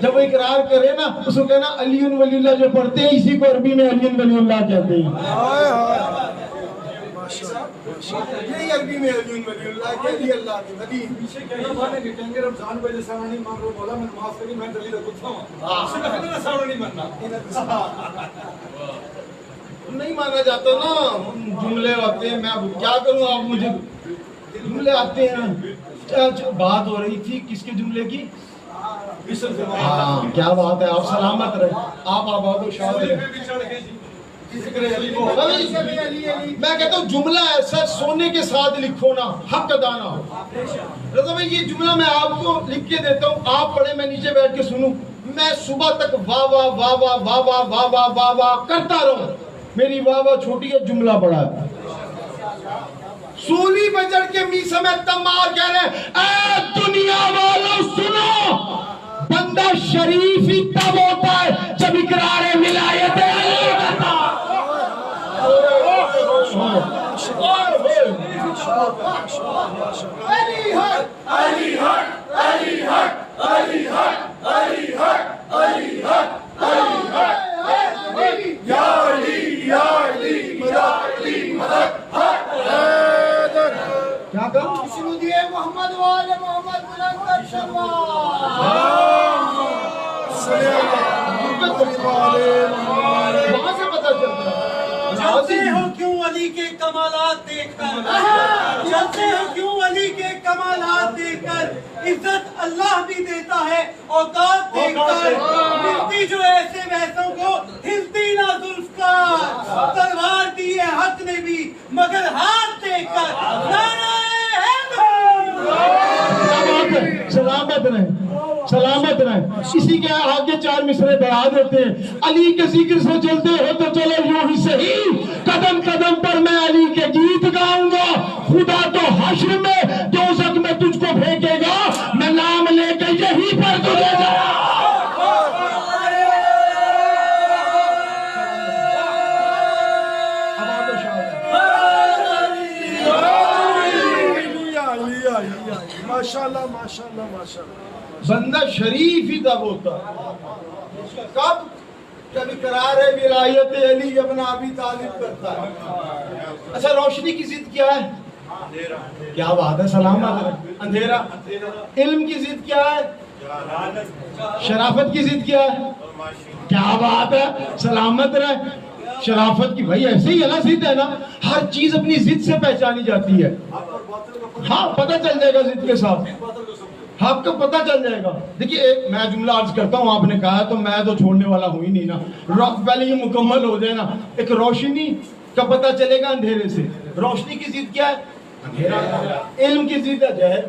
جب وہ اقرار کرے نا اس کو کہنا علی ولی اللہ جو پڑھتے ہیں اسی کو عربی میں علی ولی اللہ کہتے ہیں. یہی عربی میں علی ولی اللہ کے علی اللہ کے ولی. پیچھے کہنا مانے کہ کہیں گے رمضان پہ جیسا نہیں مان رہا مولا میں معاف کری میں دلیل رکھتا ہوں. اس سے کہنا نہ ساڑھا نہیں ماننا. نہیں مانا جاتا نا, جملے آتے ہیں. میں اب کیا کروں, آپ مجھے جملے آتے ہیں. بات ہو رہی تھی کس کے جملے کی؟ ہاں کیا بات ہے. آپ سلامت رہے, آپ آباد و شاد رہے. میں کہتا ہوں جملہ ایسا سونے کے ساتھ لکھو نا, حق ادا نہ ہو. رضا بھائی یہ جملہ میں آپ کو لکھ کے دیتا ہوں, آپ پڑھیں, میں نیچے بیٹھ کے سنوں. میں صبح تک واہ واہ واہ واہ واہ واہ واہ واہ واہ واہ کرتا رہوں. میری واہ واہ چھوٹی ہے, جملہ بڑا ہے. سولی پہ چڑھ کے می سمیت تمار کہہ رہے ہیں اے دنیا والوں سنو, بندہ شریف ہی تب ہوتا ہے جب اقرار ولایت علی کرتا. علی حق علی حق علی حق علی حق علی حق علی حق علی حق یا علی یا علی یا علی مدد حیدر. کیا کہا؟ شروع محمد والے محمد بلند کر شلوار. وہاں سے پتہ چلتا ہے. جانتے ہو کیوں علی کے کمالات دیکھ کر, جانتے ہو کیوں علی کے کمالات دیکھ کر عزت اللہ بھی دیتا ہے, اوقات دیکھ کر ملتی جو ایسے ویسوں کو ہلتی نہ زلف کا. تلوار دی ہے حق نے بھی مگر ہاتھ دیکھ کر نعرہ سلامت رہیں, سلامت رہیں. اسی کے آگے چار مصرے بڑھا دیتے ہیں. علی کے ذکر سے چلتے ہو تو چلو یوں ہی صحیح, قدم قدم پر میں علی کے گیت گاؤں گا. خدا تو حشر میں دوزخ میں تجھ کو پھینکے گا, میں نام لے کے یہی پر تجھے جایا. ماشاءاللہ ماشاءاللہ ماشاءاللہ. بندہ شریف ہی تب ہوتا ہے کب, جب اقرار ولایت علی ابن ابی طالب کرتا ہے. اچھا روشنی کی ضد کیا ہے؟ کیا بات ہے, سلامت ہے. اندھیرا. علم کی ضد کیا ہے؟ شرافت کی ضد کیا ہے؟ کیا بات ہے, سلامت رہے. شرافت کی بھائی ایسے ہی ہے نا, ضد ہے نا, ہر چیز اپنی ضد سے پہچانی جاتی ہے. ہاں پتہ چل جائے گا ضد کے ساتھ, آپ کو پتہ چل جائے گا. دیکھیے ایک میں جملہ عرض کرتا ہوں, آپ نے کہا تو میں تو چھوڑنے والا ہوں ہی نہیں نا. پہلے یہ مکمل ہو جائے نا. ایک روشنی کا پتہ چلے گا اندھیرے سے. روشنی کی ضد کیا ہے؟ اندھیرا. علم کی ضد ہے جہل.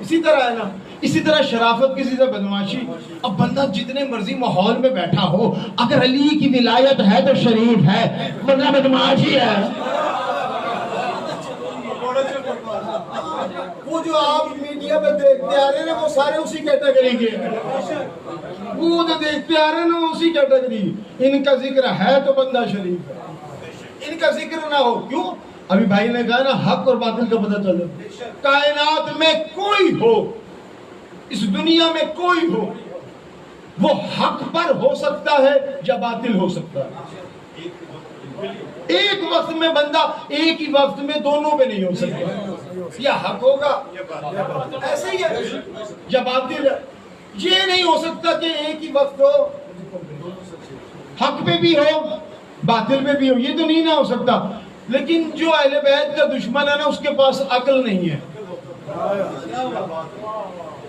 اسی طرح ہے نا, اسی طرح شرافت کی ضد ہے بدمعاشی. اب بندہ جتنے مرضی ماحول میں بیٹھا ہو, اگر علی کی ولایت ہے تو شریف ہے, ورنہ بدمعاشی ہے. وہ جو آپ میڈیا میں دیکھتے آ رہے ہیں نا وہ سارے اسی کیٹیگری کے ہیں، وہ جو دیکھتے آ رہے ہیں نا وہ اسی کیٹیگری، ان کا ذکر ہے تو بندہ شریف ہے، ان کا ذکر نہ ہو کیوں؟ ابھی بھائی نے کہا نا حق اور باطل کا پتہ چلے، کائنات میں کوئی ہو، اس دنیا میں کوئی ہو، وہ حق پر ہو سکتا ہے یا باطل ہو سکتا ہے۔ ایک وقت میں بندہ ایک ہی وقت میں دونوں پہ نہیں ہو سکتا، یا حق ہوگا ایسے ہی ہے یا باطل ہے، یہ نہیں ہو سکتا کہ ایک ہی وقت ہو حق پہ بھی ہو باطل پہ بھی ہو، یہ تو نہیں نہ ہو سکتا۔ لیکن جو اہل بیت کا دشمن ہے نا اس کے پاس عقل نہیں ہے،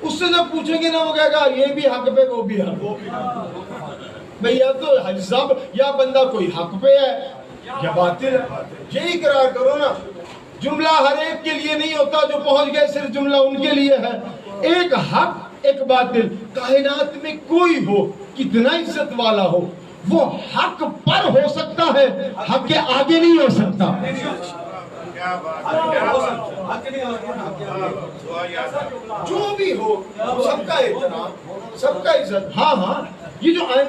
اس سے جب پوچھیں گے نا وہ کہے گا یہ بھی حق پہ وہ بھی حق بھئی، یا تو حج صاحب یا بندہ کوئی حق پہ ہے یا باطل ہے، یہی قرار کرو نا۔ جملہ ہر ایک کے لیے نہیں ہوتا، جو پہنچ گئے صرف جملہ ان کے لیے ہے، ایک حق ایک باطل۔ کائنات میں کوئی ہو کتنا عزت والا ہو وہ حق پر ہو سکتا ہے، حق کے آگے نہیں ہو سکتا۔ جو بھی ہو سب کا احترام سب کا عزت، ہاں ہاں یہ جو ہے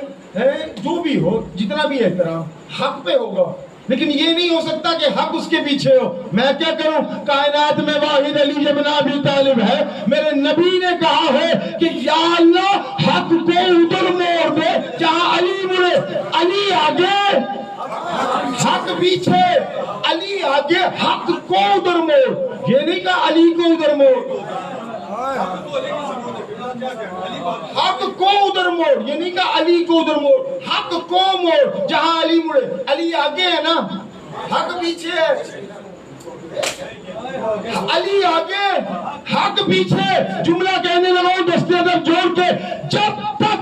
جو بھی ہو جتنا بھی احترام حق پہ ہوگا، لیکن یہ نہیں ہو سکتا کہ حق اس کے پیچھے ہو۔ میں کیا کروں، کائنات میں واحد علی ابن ابی طالب ہے، میرے نبی نے کہا ہے کہ یا اللہ حق کو ادھر موڑ دے جہاں علی مڑے، علی آگے حق پیچھے، علی آگے حق کو ادھر موڑ، یہ نہیں کہا علی کو ادھر موڑ، حق کو ادھر موڑ، یہ نہیں کہا علی کو ادھر موڑ، حق کو موڑ جہاں علی مڑے۔ علی آگے ہے نا، حق پیچھے ہے، علی آگے حق پیچھے۔ جملہ کہنے لگا دستے ادب جوڑ کے، جب تک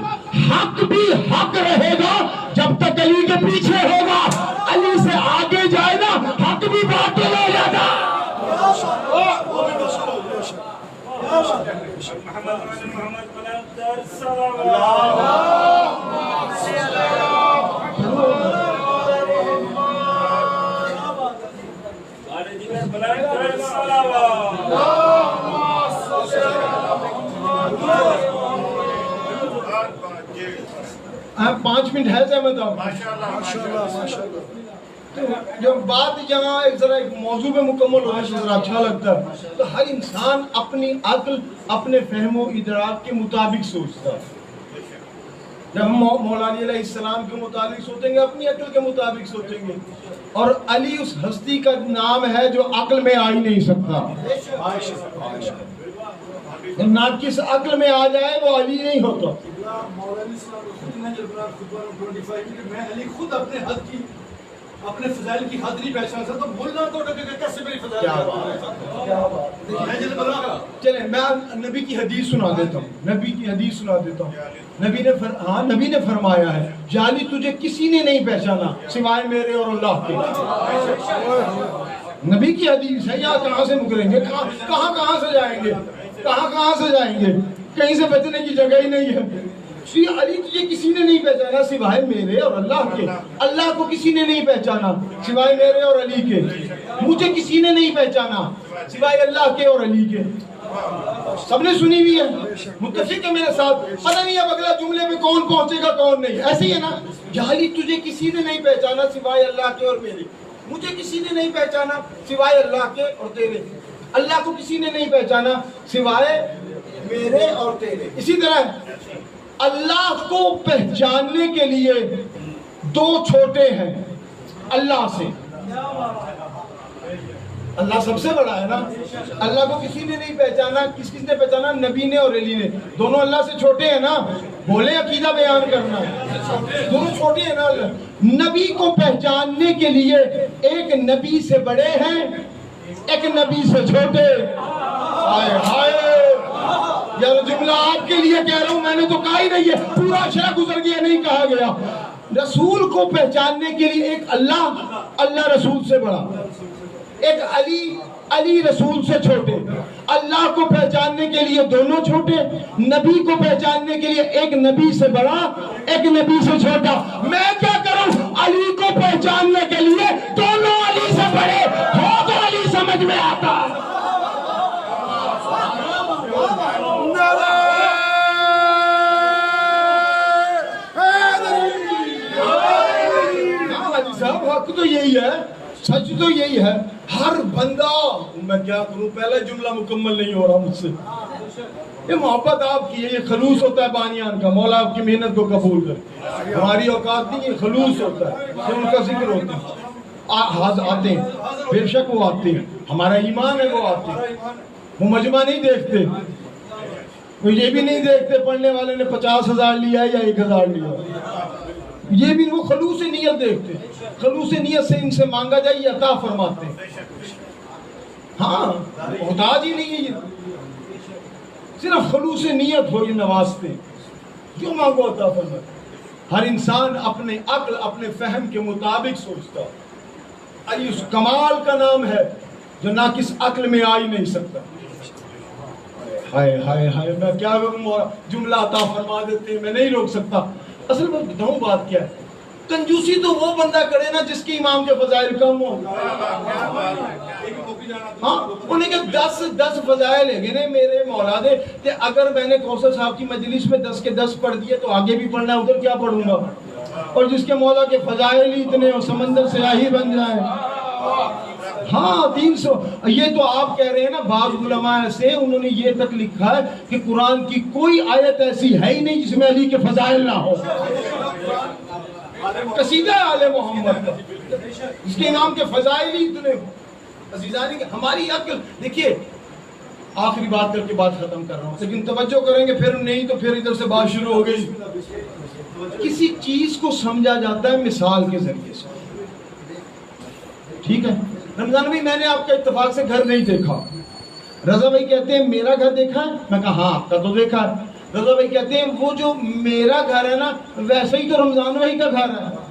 حق بھی حق رہے گا جب تک علی کے پیچھے ہوگا، علی سے آگے جائے نا حق بھی باطل ہو جاتا۔ آپ 5 منٹ ہے زحمت آپ جب بات یہاں ذرا ایک موضوع پہ مکمل ہونے سے ذرا اچھا لگتا ہے، تو ہر انسان اپنی عقل اپنے فہم و ادراک کے مطابق سوچتا ہے۔ جب ہم مولا علی علیہ السلام کے مطابق سوچیں گے اپنی عقل کے مطابق سوچیں گے، اور علی اس ہستی کا نام ہے جو عقل میں آ ہی نہیں سکتا۔ ناقص عقل میں آ جائے وہ علی نہیں ہوتا۔ میں علی خود اپنے حد کی اپنے فضائل کی حد نہیں پہچان سکتا، بولنا تو کیسے میری فضائل چلیں میں نبی کی حدیث سنا دیتا ہوں، نبی نے فرمایا ہے یا علی تجھے کسی نے نہیں پہچانا سوائے میرے اور اللہ کے۔ نبی کی حدیث ہے، یا کہاں سے مکریں گے، کہاں سے جائیں گے، کہاں سے جائیں گے، کہیں سے بچنے کی جگہ ہی نہیں ہے۔ علی تجھے کسی نے نہیں پہچانا سوائے میرے اور اللہ کے، اللہ کو کسی نے نہیں پہچانا سوائے میرے اور علی کے، مجھے کسی نے نہیں پہچانا سوائے اللہ کے اور علی کے۔ سب نے سنی ہوئی ہے، متفق ہے میرے ساتھ۔ پتہ نہیں اب اگلا جملے میں کون پہنچے گا کون نہیں، ایسے ہی ہے نا۔ یا علی تجھے کسی نے نہیں پہچانا سوائے اللہ کے اور میرے، مجھے کسی نے نہیں پہچانا سوائے اللہ کے اور تیرے، اللہ کو کسی نے نہیں پہچانا سوائے میرے اور تیرے۔ اسی طرح اللہ کو پہچاننے کے لیے 2 چھوٹے ہیں اللہ سے۔ اللہ سب سے بڑا ہے نا، اللہ کو کسی نے نہیں پہچانا، کس نے پہچانا؟ نبی نے اور علی نے، دونوں اللہ سے چھوٹے ہیں نا۔ بولے عقیدہ بیان کرنا، دونوں چھوٹے ہیں نا۔ نبی کو پہچاننے کے لیے ایک نبی سے بڑے ہیں ایک نبی سے چھوٹے۔ ہائے ہائے یار جملہ آپ کے لیے کہہ رہا ہوں، میں نے تو کہا ہی نہیں ہے، پورا شرح گزر گیا نہیں کہا گیا۔ رسول کو پہچاننے کے لیے ایک اللہ رسول سے بڑا، ایک علی رسول سے چھوٹے۔ اللہ کو پہچاننے کے لیے دونوں چھوٹے، نبی کو پہچاننے کے لیے ایک نبی سے بڑا ایک نبی سے چھوٹا۔ میں کیا کروں، علی کو پہچاننے کے لیے دونوں علی سے بڑے ہو تو علی سمجھ میں آتا۔ حق تو یہی ہے, سچ تو یہی ہے. ہر بندہ, میں کیا کروں, پہلا جملہ مکمل نہیں ہو رہا مجھ سے. یہ محبت آپ کی ہے, یہ خلوص ہوتا ہے بانیان کا. مولا آپ کی محنت کو قبول کرے. ہماری اوقات نہیں, یہ خلوص ہوتا ہے, یہ ان کا ذکر ہوتا ہے. آتے ہیں, بے شک وہ آتے ہیں, ہمارا ایمان ہے وہ آتے ہیں. وہ مجمع نہیں دیکھتے, وہ یہ بھی نہیں دیکھتے پڑھنے والے نے 50,000 لیا یا 1,000 لیا. یہ بھی وہ خلوص نیت دیکھتے. خلوص نیت سے ان سے مانگا جائے, یہ عطا فرماتے ہیں. ہاں محتاج ہی نہیں ہے یہ, صرف خلوص نیت ہو یہ نوازتے. جو مانگو عطا فرماتے. ہر انسان اپنے عقل اپنے فہم کے مطابق سوچتا. علی اس کمال کا نام ہے جو نہ کس عقل میں آ ہی نہیں سکتا. ہائے ہائے ہائے, میں کیا کروں, جملہ عطا فرما دیتے ہیں, میں نہیں روک سکتا. اصل میں بتاؤں بات کیا ہے, کنجوسی تو وہ بندہ کرے نا جس کی امام کے فضائل کم ہو. ہاں انہیں کہ 10 فضائل ہے گے میرے مولا دے, کہ اگر میں نے کوثر صاحب کی مجلس میں 10 کے 10 پڑھ دیے تو آگے بھی پڑھنا ہے, ادھر کیا پڑھوں گا. اور جس کے مولا کے فضائل ہی اتنے ہو سمندر سیاہی بن جائیں. ہاں 300. یہ تو آپ کہہ رہے ہیں نا, بعض علماء ایسے انہوں نے یہ تک لکھا ہے کہ قرآن کی کوئی آیت ایسی ہے ہی نہیں جس میں علی کے فضائل نہ ہو. قصیدہ آل محمد اس کے امام کے فضائل ہی اتنے ہو. عزیزانی کہ ہماری عقل, دیکھیے آخری بات کر کے بات ختم کر رہا ہوں, لیکن توجہ کریں گے, پھر نہیں تو پھر ادھر سے بات شروع ہو گئی. کسی چیز کو سمجھا جاتا ہے مثال کے ذریعے سے. ٹھیک ہے, رمضان بھائی میں نے آپ کا اتفاق سے گھر نہیں دیکھا. رضا بھائی کہتے ہیں میرا گھر دیکھا ہے, میں کہا ہاں آپ کا تو دیکھا ہے. رضا بھائی کہتے ہیں وہ جو میرا گھر ہے نا ویسے ہی تو رمضان بھائی کا گھر ہے.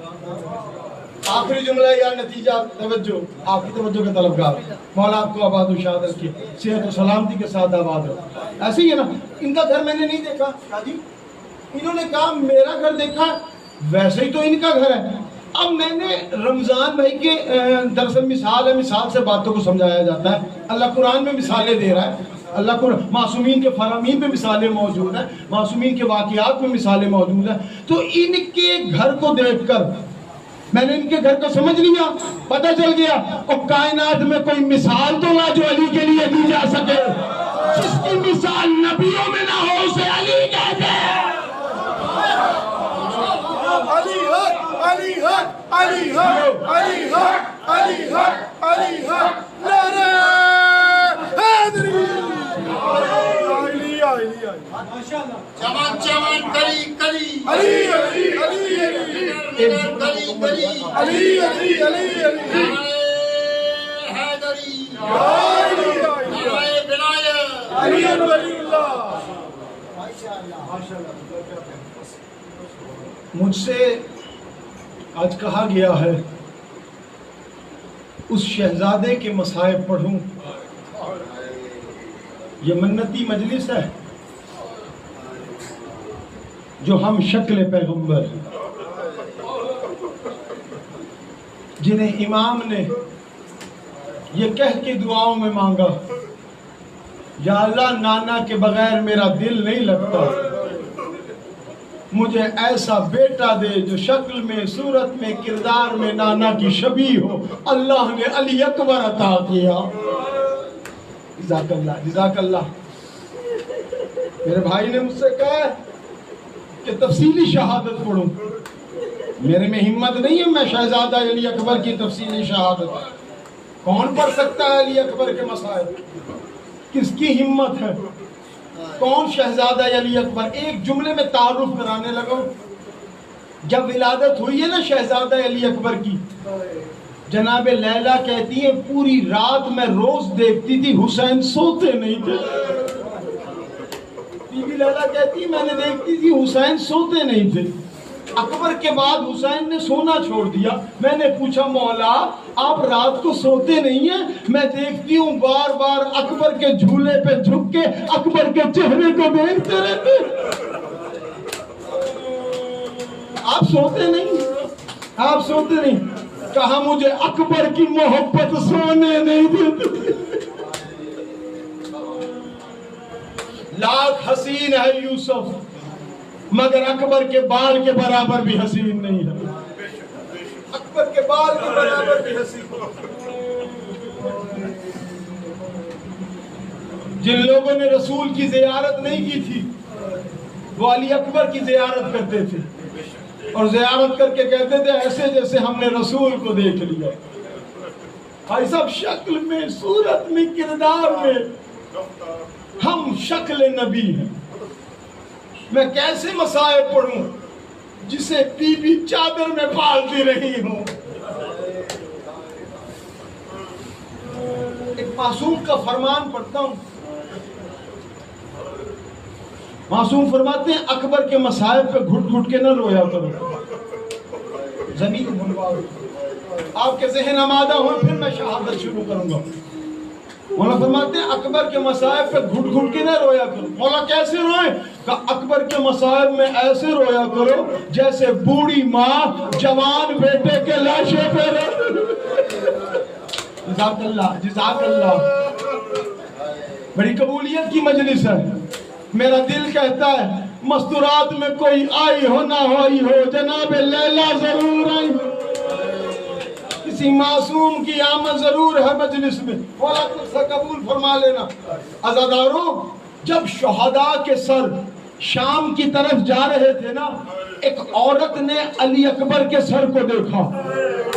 آخری جملہ یا نتیجہ, توجہ, آپ کی توجہ کا طلبگار. مولا آپ کو آباد و شاد رکھے, صحت و سلامتی کے ساتھ آباد رکھے. ایسے ہی ہے نا, ان کا گھر میں نے نہیں دیکھا. جی انہوں نے کہا میرا گھر دیکھا, ویسے ہی تو ان کا گھر ہے. اب میں نے رمضان بھائی کے دراصل مثال ہے, مثال سے باتوں کو سمجھایا جاتا ہے. اللہ قرآن میں مثالیں دے رہا ہے. اللہ کو معصومین کے فرامین پہ مثالیں موجود ہیں, معصومین کے واقعات میں مثالیں موجود ہیں. تو ان کے گھر کو دیکھ کر میں نے ان کے گھر کو سمجھ لیا, پتہ چل گیا اور کائنات میں کوئی مثال تو نہ جو علی کے لیے دی جا سکے. جس کی مثال نبیوں میں نہ ہو اسے علی کہتے ہیں. علی حق, علی حق, علی حق, علی حق, علی حق, علی حق, نعرہ حیدری. علی علی جوان جوان کلی کلی علی علی علی کلی کلی علی علی علی علی حیدری علی ولی اللہ. مجھ سے آج کہا گیا ہے اس شہزادے کے مصائب پڑھوں. یہ منتی مجلس ہے جو ہم شکل پیغمبر جنہیں امام نے یہ کہہ کے دعاؤں میں مانگا, یا اللہ نانا کے بغیر میرا دل نہیں لگتا, مجھے ایسا بیٹا دے جو شکل میں صورت میں کردار میں نانا کی شبیہ ہو. اللہ نے علی اکبر عطا کیا. جزاک اللہ, جزاک اللہ. میرے بھائی نے مجھ سے کہا کہ تفصیلی شہادت پڑھوں. میرے میں ہمت نہیں ہے میں شہزادہ علی اکبر کی تفصیلی شہادت. کون پڑھ سکتا ہے علی اکبر کے مسائل, کس کی ہمت ہے, کون شہزادہ علی اکبر. ایک جملے میں تعارف کرانے لگا. جب ولادت ہوئی ہے نا شہزادہ علی اکبر کی, جناب لیلا کہتی ہے پوری رات میں روز دیکھتی تھی حسین سوتے نہیں تھے. بی بی لیلا کہتی ہے میں نے دیکھتی تھی حسین سوتے نہیں تھے. اکبر کے بعد حسین نے سونا چھوڑ دیا. میں نے پوچھا مولا آپ رات کو سوتے نہیں ہیں, میں دیکھتی ہوں بار بار اکبر کے جھولے پہ جھک کے اکبر کے چہرے کو دیکھتے رہتے. آپ سوتے نہیں, آپ سوتے نہیں. کہا مجھے اکبر کی محبت سونے نہیں دیتی. لاکھ حسین ہے یوسف مگر اکبر کے بال کے برابر بھی حسین نہیں ہے. اکبر کے بال کے برابر بھی حسین. جن لوگوں نے رسول کی زیارت نہیں کی تھی وہ علی اکبر کی زیارت کرتے تھے اور زیارت کر کے کہتے تھے ایسے جیسے ہم نے رسول کو دیکھ لیا. بھائی صاحب شکل میں، صورت میں، کردار میں ہم شکل نبی ہیں. میں کیسے مصائب پڑھوں جسے بی بی چادر میں پالتی رہی ہوں. ایک معصوم کا فرمان پڑھتا ہوں. معصوم فرماتے ہیں اکبر کے مصائب پہ گھٹ گھٹ کے نہ رویا کرو، زمین بھلواؤ. آپ کے ذہن آمادہ ہوں پھر میں شہادت شروع کروں گا. مولا فرماتے ہیں اکبر کے مصائب پہ گھٹ گھٹ کے نہ رویا کرو. مولا کیسے روئے؟ کہ اکبر کے مصائب میں ایسے رویا کرو جیسے بوڑھی ماں جوان بیٹے کے لاشے پہ رو. جزاک اللہ، جزاک اللہ. بڑی قبولیت کی مجلس ہے. میرا دل کہتا ہے مستورات میں کوئی آئی ہو نہ ہوئی ہو، جناب لیلا ضرور آئی ہو. کسی معصوم کی آمد ضرور ہے مجلس میں. مولا کچھ سا قبول فرما لینا. عزاداروں، جب شہداء کے سر شام کی طرف جا رہے تھے نا، ایک عورت نے علی اکبر کے سر کو دیکھا.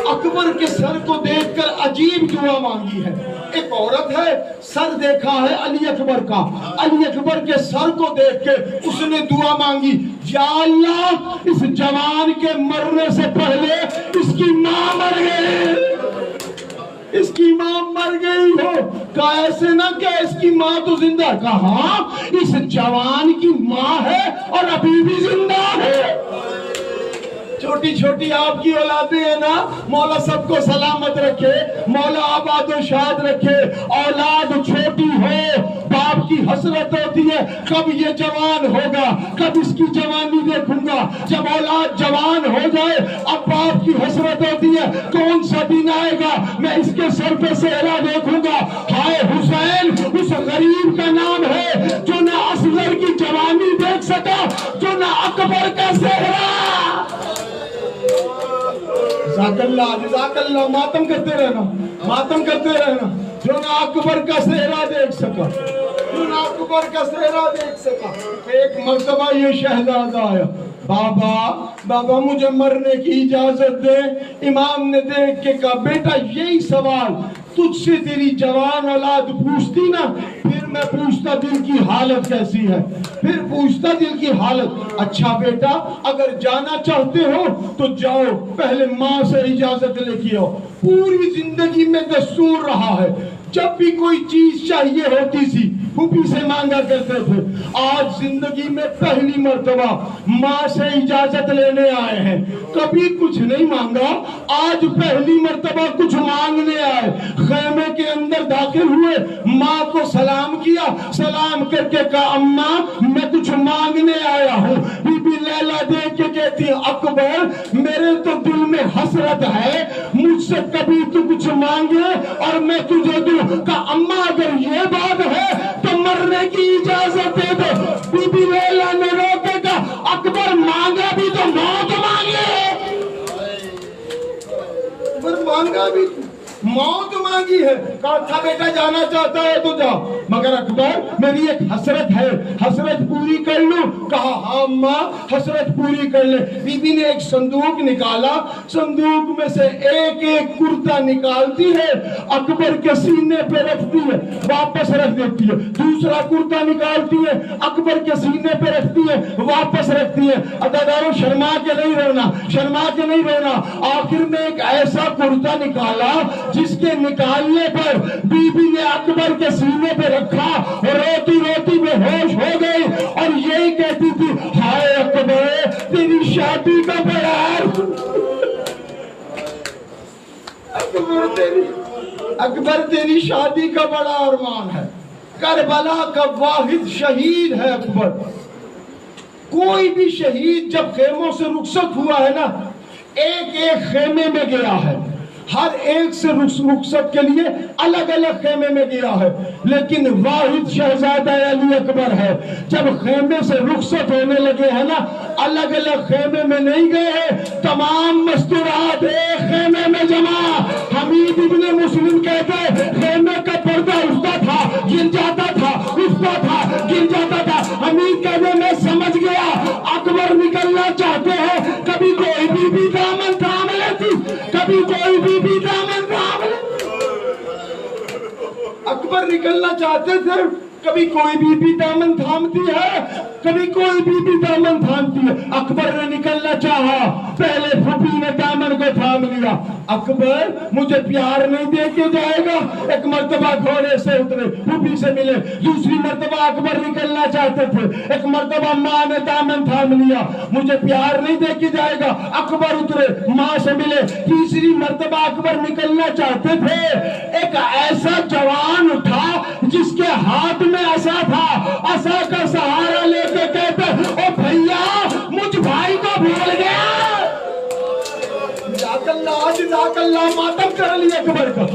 اکبر کے سر کو دیکھ کر عجیب دعا مانگی ہے. ایک عورت ہے، سر دیکھا ہے علی اکبر کا، علی اکبر کے سر کو دیکھ کے اس نے دعا مانگی، یا اللہ اس جوان کے مرنے سے پہلے اس کی ماں مر گئی، اس کی ماں مر گئی ہو. کہا ایسے نہ کہ اس کی ماں تو زندہ. کہا اس جوان کی ماں ہے اور ابھی بھی زندہ ہے. چھوٹی چھوٹی آپ کی اولادیں ہیں نا، مولا سب کو سلامت رکھے، مولا آباد و شاد رکھے. اولاد چھوٹی ہو باپ کی حسرت ہوتی ہے کب یہ جوان ہوگا، کب اس کی جوانی دیکھوں گا. جب اولاد جوان ہو جائے اب باپ کی حسرت ہوتی ہے کون سا دن آئے گا میں اس کے سر پہ صحرا دیکھوں گا. ہائے حسین اس غریب کا نام ہے جو نہ اصغر کی جوانی دیکھ سکا، جو نہ اکبر کا صحرا. جزاک اللہ، جزاک اللہ. ماتم کرتے رہنا، ماتم کرتے رہنا. جو نہ اکبر کا صحرا دیکھ سکا، جو نہ اکبر کا صحرا دیکھ سکا. ایک مرتبہ یہ شہزادہ آیا، بابا مجھے مرنے کی اجازت دے. امام نے دیکھ کے کہا بیٹا یہی سوال تجھ سے تیری جوان اولاد پوچھتی نا، پھر میں پوچھتا دل کی حالت کیسی ہے، پھر پوچھتا دل کی حالت. اچھا بیٹا اگر جانا چاہتے ہو تو جاؤ، پہلے ماں سے اجازت لے کے آؤ. پوری زندگی میں دستور رہا ہے جب بھی کوئی چیز چاہیے ہوتی تھی پھوپھی سے مانگا کرتے تھے. آج زندگی میں پہلی مرتبہ ماں سے اجازت لینے آئے ہیں. کبھی کچھ نہیں مانگا، آج پہلی مرتبہ کچھ مانگنے آئے. خیمے کے اندر داخل ہوئے، ماں کو سلام کیا، سلام کر کے کہا اماں میں کچھ مانگنے آیا ہوں. بی بی لیلا دیکھ کے کہتی اکبر میرے تو دل میں حسرت ہے، مجھ سے کبھی تو کچھ مانگے اور میں تجھے دوں. کہا اماں اگر یہ بات ہے تو مرنے کی اجازت دے دو. بی بی لیلا نے رو کے کہا اکبر مانگا بھی تو موت مانگے، اکبر مانگا بھی موت مانگی ہے. کہا تھا بیٹا جانا چاہتا ہے تو جا، مگر اکبر میری ایک حسرت ہے، حسرت پوری کر لوں. کہا ہاں ماں حسرت پوری کر لے. بی بی نے ایک صندوق نکالا، صندوق میں سے ایک ایک کرتا نکالتی ہے، اکبر کے سینے پہ رکھتی ہے واپس رکھ دیتی ہے. دوسرا کرتا نکالتی ہے اکبر کے سینے پہ رکھتی ہے واپس رکھتی ہے. عزاداروں شرما کے نہیں رونا، شرما کے نہیں رونا. آخر میں ایک ایسا کرتا نکالا جس کے نکالنے پر بی بی نے اکبر کے سینے پہ رکھا اور روتی روتی بے ہوش ہو گئی اور یہی کہتی تھی ہائے اکبر تیری شادی کا بڑا اکبر تیری شادی کا بڑا ارمان ہے. کربلا کا واحد شہید ہے اکبر. کوئی بھی شہید جب خیموں سے رخصت ہوا ہے نا، ایک ایک خیمے میں گیا ہے، ہر ایک سے رخصت کے لیے الگ الگ خیمے میں گیا ہے، لیکن واحد شہزادہ علی اکبر ہے۔ جب خیمے سے رخصت ہونے لگے ہیں نا، الگ الگ خیمے میں نہیں گئے ہیں، تمام مستورات ایک خیمے میں جمع۔ حمید ابن مسلم کہتے ہیں خیمے کا پردہ اٹھتا تھا، گر جاتا تھا، اٹھتا تھا، گر جاتا تھا۔ حمید کہتے میں سمجھ گیا اکبر نکلنا چاہتے ہیں، کبھی کوئی بھی دامن تھام لیتی، کبھی کوئی بھی دامن تھام لیتی۔ اکبر نکلنا چاہتے تھے، کبھی کوئی بھی دامن تھامتی ہے، کبھی کوئی بھی دامن تھامتی ہے۔ اکبر نے نکلنا چاہا، پہلے پھوپھی نے دامن کو تھام لیا۔ اکبر مجھے پیار نہیں دے کے جائے گا۔ ایک مرتبہ گھوڑے سے اترے، پھوپھی سے ملے۔ دوسری مرتبہ اکبر نکلنا چاہتے تھے، ایک مرتبہ ماں نے دامن تھام لیا، مجھے پیار نہیں دے کے جائے گا۔ اکبر اترے، ماں سے ملے۔ تیسری مرتبہ اکبر نکلنا چاہتے تھے، ایک ایسا جوان اٹھا جس کے ہاتھ میں عصا تھا، عصا کا سہارا لے کے کہتے او بھیا مجھ بھائی کو بھول گیا۔ جزاک اللہ ماتم کر لیا اکبر کا،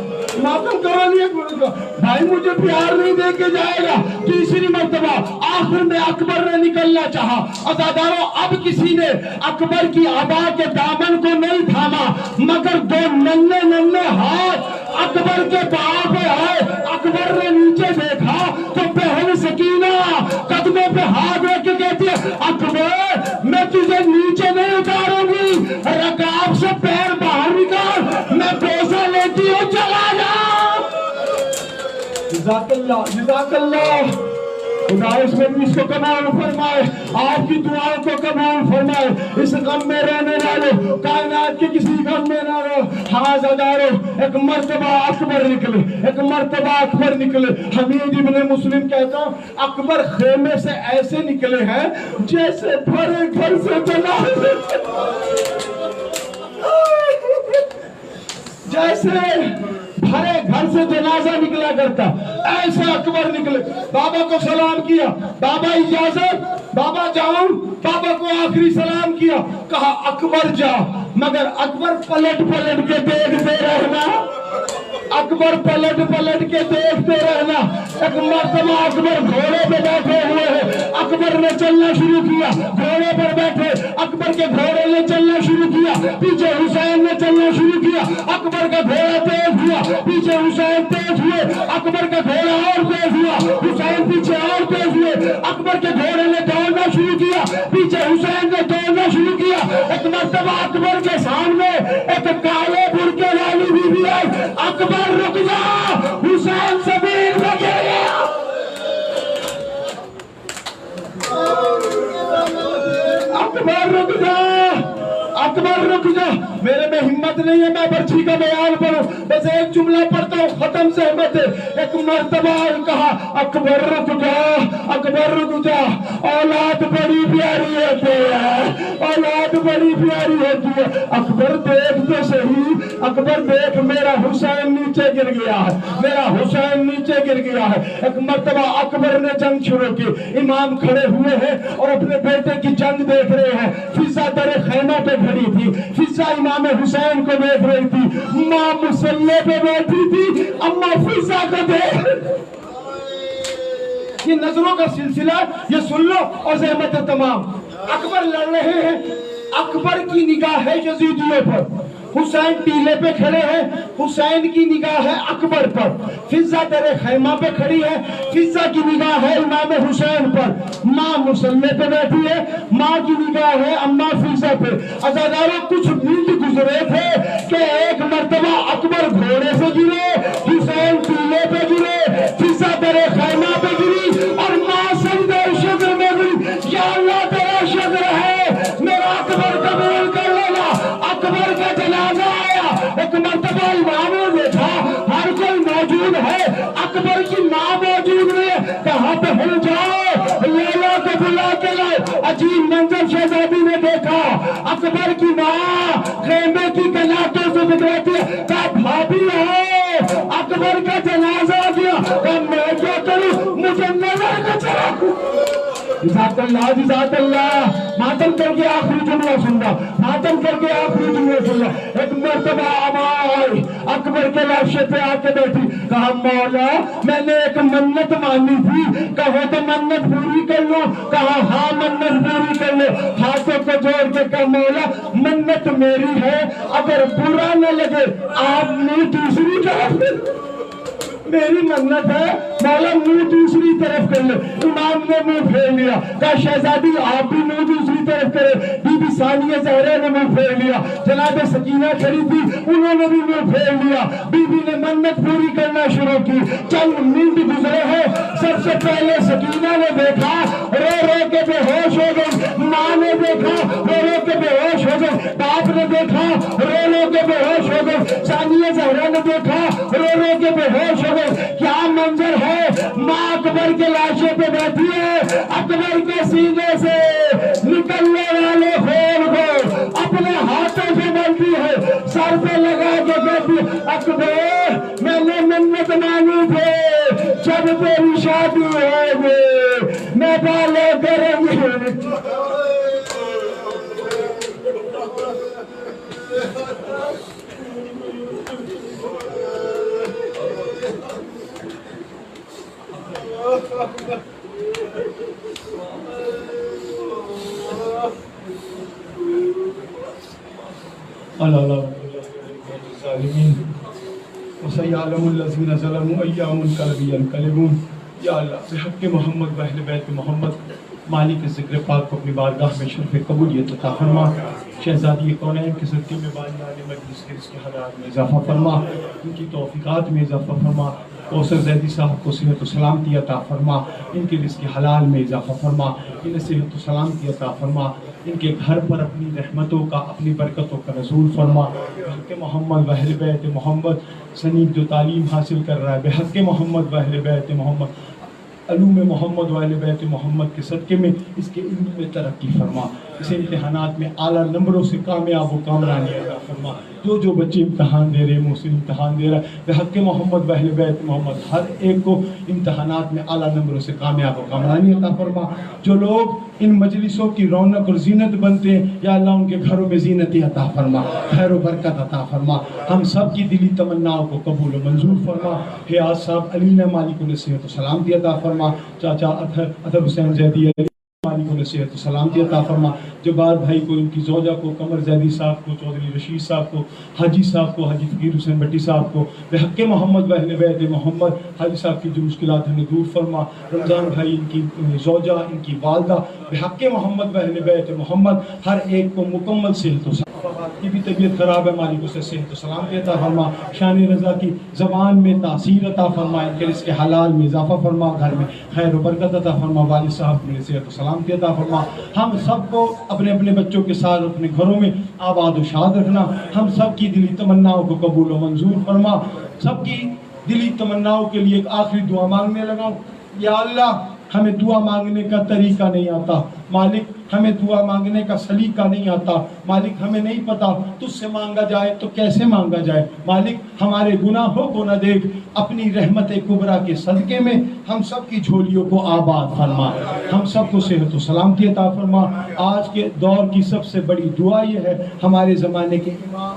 ماتم کرا لیا اکبر کا، بھائی مجھے پیار نہیں دے کے جائے گا۔ تیسری مرتبہ آخر میں اکبر نے نکلنا چاہا۔ عزاداروں اب کسی نے اکبر کی عبا کے دامن کو نہیں تھاما، مگر دو ننھے ننھے ہاتھ اکبر کے پاؤں پہ آئے۔ اکبر نے نیچے دیکھا تو بہن سکینہ قدموں پہ ہاتھ رکھ کے کہتی ہے اکبر میں تجھے نیچے نہیں اتاروں گی، رکاب سے پیر باہر نکال، میں بوسہ لیتی ہوں، چلا جا۔ جزاک اللہ، جزاک اللہ۔ خدا اس مجلس کو قبول فرمائے، آپ کی دعاؤں کو قبول فرمائے۔ اس غم میں رہنے والوں، کائنات کے کسی غم میں نہ رہو۔ حاضرداروں، ایک مرتبہ اکبر نکلے، ایک مرتبہ اکبر نکلے۔ حمید ابن مسلم کہتا ہوں اکبر خیمے سے ایسے نکلے ہیں جیسے بھرے گھر سے جنازے، جیسے بھرے گھر سے جنازہ نکلا کرتا، ایسے اکبر نکلے۔ بابا کو سلام کیا، بابا اجازت، بابا جاؤں، بابا کو آخری سلام کیا، کہا اکبر جا، مگر اکبر پلٹ پلٹ کے دیکھتے رہنا، اکبر پلٹ پلٹ کے دیکھتے رہنا۔ ایک مرتبہ اکبر گھوڑے پہ بیٹھے ہوئے ہیں، اکبر نے چلنا شروع کیا، گھوڑے پر بیٹھے اکبر کے گھوڑے نے چلنا شروع کیا، پیچھے حسین نے چلنا شروع کیا، اکبر کا گھوڑا تیز ہوا، پیچھے حسین تیز ہوئے، اکبر کا گھوڑا اور تیز ہوا، حسین پیچھے اور تیز ہوئے، اکبر کے گھوڑے نے دوڑنا شروع کیا، پیچھے حسین نے دوڑنا شروع کیا۔ ایک مرتبہ اکبر کے سامنے ایک کالے برقعے والی بی بی آئی، اکبر رک جا، حسین زمین پہ گر گیا۔ اکبر رک جا، اکبر رک جا۔ میرے میں ہمت نہیں ہے میں برچھی کا بیان پڑھوں، بس ایک جملہ پڑھتا ہوں، ختم سے ہمت ہے۔ ایک مرتبہ کہا اکبر رک جا، اکبر رک جا، اولاد بڑی پیاری ہوتی ہے، اولاد بڑی پیاری ہوتی ہے۔ اکبر دیکھ تو صحیح، اکبر دیکھ میرا حسین نیچے گر گیا ہے، میرا حسین نیچے گر گیا ہے۔ ایک مرتبہ اکبر نے جنگ شروع کی، امام کھڑے ہوئے ہیں اور اپنے بیٹے کی جنگ دیکھ رہے ہیں۔ فضا در خیمہ پہ کھڑی تھی، فضا امام حسین کو دیکھ رہی تھی، ماں مصلی پہ بیٹھی تھی، اماں فضا کو دیکھ۔ یہ نظروں کا سلسلہ، یہ سن لو اور زحمت تمام۔ اکبر لڑ رہے ہیں، اکبر کی نگاہ ہے یزیدیوں پر، حسین ٹیلے پہ کھڑے ہیں، حسین کی نگاہ ہے اکبر پر، فضا در خیمہ پہ کھڑی ہے، فضا کی نگاہ ہے امام حسین پر، ماں مصلی پہ بیٹھی ہے، ماں کی نگاہ ہے اماں فضا پہ۔ عزاداروں کچھ منٹ گزرے تھے کہ ایک مرتبہ اکبر گھوڑے سے گرے، حسین ٹیلے پہ گرے، فضا در خیمہ پہ گری اور ماں سجدہ شکر میں گری۔ یا اللہ تیرا شکر ہے، میرا اکبر قبول کر لینا۔ اکبر کا جنازہ آیا، ایک مرتبہ امام نے دیکھا ہر کوئی موجود ہے، اکبر کی ماں موجود نہیں، کہاں پہ ہل جاؤ، لیلا کو بلا کے لاؤ۔ عجیب منظر شہزادی نے دیکھا، اکبر کی ماں خیمے کی کناتوں سے بگڑتی ہے، کہا بھابھی ہو، اکبر کا جنازہ گیا، کہا میں کیا کروں، مجھے نظر کو چلا۔ جزاک اللہ، جزاک اللہ۔ ماتم کر کے آخری جملہ سن رہا، ماتم کر کے آخری جملہ سن رہا۔ ایک مرتبہ آواز اکبر کے لاشے پہ آ کے بیٹھی, کہا مولا میں نے ایک منت مانی تھی, کہو تو منت پوری کر لو. کہا ہاں منت پوری کر لو. ہاتھوں کو جوڑ کے کہا مولا منت میری ہے, اگر برا نہ لگے آپ منہ دوسری طرف, میری منت ہے مولا منہ دوسری طرف کر لو. امام نے منہ پھیر لیا. کہا شہزادی آپ بھی منہ دوسری طرف کرے. بی بی ثانیہ زہرا نے منہ پھیر لیا. جناب سکینہ کھڑی تھی, انہوں نے بھی منہ پھیر لیا. بی بی نے منت پوری کرنا شروع کی. چند منٹ گزرے ہیں, سب سے پہلے سکینہ نے دیکھا رو رو کے بے ہوش ہو گئی. ماں نے دیکھا رو رو کے بے ہوش ہو گئی. باپ نے دیکھا رو رو کے بے ہوش ہو گئی. ثانیہ زہرا نے دیکھا رو رو کے بے ہوش ہو گئی. کیا منظر ہے, ماں اکبر کے لاشے پہ بیٹھی ہے, اکبر کے سینے سے نکلنے والے خون کو اپنے ہاتھوں سے ملتی ہے, سر پہ لگا کے کہتی ہے اکبر میں نے منت مانی تھی جب تیری شادی ہوگی میں بالے کریں گی. وسيعلم الذين ظلموا أي منقلب ينقلبون. یا اللہ بحق محمد و اہل بیت محمد مالک ذکر پاک کو اپنی بارگاہ میں شرف قبولیت عطا فرما. شہزادی کونین کے صدقے میں بانی آنے مجلس کے رزق حلال میں اضافہ فرما, ان کی توفیقات میں اضافہ فرما. کوثر زیدی صاحب کو صحت و سلامتی عطا فرما, ان کے رزق حلال میں اضافہ فرما, انہیں صحت و سلامتی عطا فرما. ان کے گھر پر اپنی رحمتوں کا اپنی برکتوں کا نزول فرما. بحق محمد و اہل بیت محمد سنید جو تعلیم حاصل کر رہا ہے, بحق محمد و اہل بیت محمد علوم محمد و اہل بیت محمد کے صدقے میں اس کے علم میں ترقی فرما. اسے امتحانات میں اعلیٰ نمبروں سے کامیاب و کامرانی عطا فرما. جو بچے امتحان دے رہے ہیں, محسن امتحان دے رہا ہے, بحق محمد و اہل بیت محمد ہر ایک کو امتحانات میں اعلیٰ نمبروں سے کامیاب و کامرانی عطا فرما. جو لوگ ان مجلسوں کی رونق اور زینت بنتے ہیں, یا اللہ ان کے گھروں میں زینت عطا فرما, خیر و برکت عطا فرما. ہم سب کی دلی تمناؤں کو قبول و منظور فرما. حیاض صاحب علی نے مالک انہیں صحت و سلامتی عطا فرما. چاچا اطہر حسین زیدی مالک انہیں صحت و سلامتی عطا فرما. جبار بھائی کو, ان کی زوجہ کو, قمر زیدی صاحب کو, چودھری رشید صاحب کو, حاجی صاحب کو, حاجی فقیر حسین بٹی صاحب کو, بحق محمد و اہل بیت محمد حاجی صاحب کی جو مشکلات ہمیں دور فرما. رمضان بھائی, ان کی زوجہ, ان کی والدہ, بحق محمد و اہل بیت محمد ہر ایک کو مکمل صحت و کی بھی طبیعت خراب ہے, مالک اسے صحت و سلامتی عطا فرما. شان رضا کی زبان میں تاثیر عطا فرما, ان کے رزق حلال میں اضافہ فرما, گھر میں خیر و برکت عطا فرما. والد صاحب میں صحت و سلامتی عطا فرما. ہم سب کو اپنے اپنے بچوں کے ساتھ اپنے گھروں میں آباد و شاد رکھنا. ہم سب کی دلی تمناؤں کو قبول و منظور فرما. سب کی دلی تمناؤں کے لیے ایک آخری دعا مانگنے لگا. یا اللہ ہمیں دعا مانگنے کا طریقہ نہیں آتا مالک, ہمیں دعا مانگنے کا سلیقہ نہیں آتا مالک, ہمیں نہیں پتا تجھ سے مانگا جائے تو کیسے مانگا جائے مالک. ہمارے گناہوں کو نہ دیکھ, اپنی رحمت کبریٰ کے صدقے میں ہم سب کی جھولیوں کو آباد فرما, ہم سب کو صحت و سلامتی عطا فرما. آج کے دور کی سب سے بڑی دعا یہ ہے, ہمارے زمانے کے امام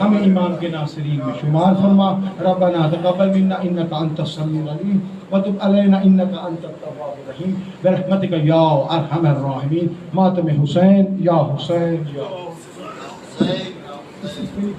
ہمیں امام کے ناصرین میں شمار فرما. ربنا تقبل منا انک انت السمیع العلیم وتب علینا انک انت التواب الرحیم برحمتک یا ارحم الراحمین. ماتم حسین یا حسین یا حسین.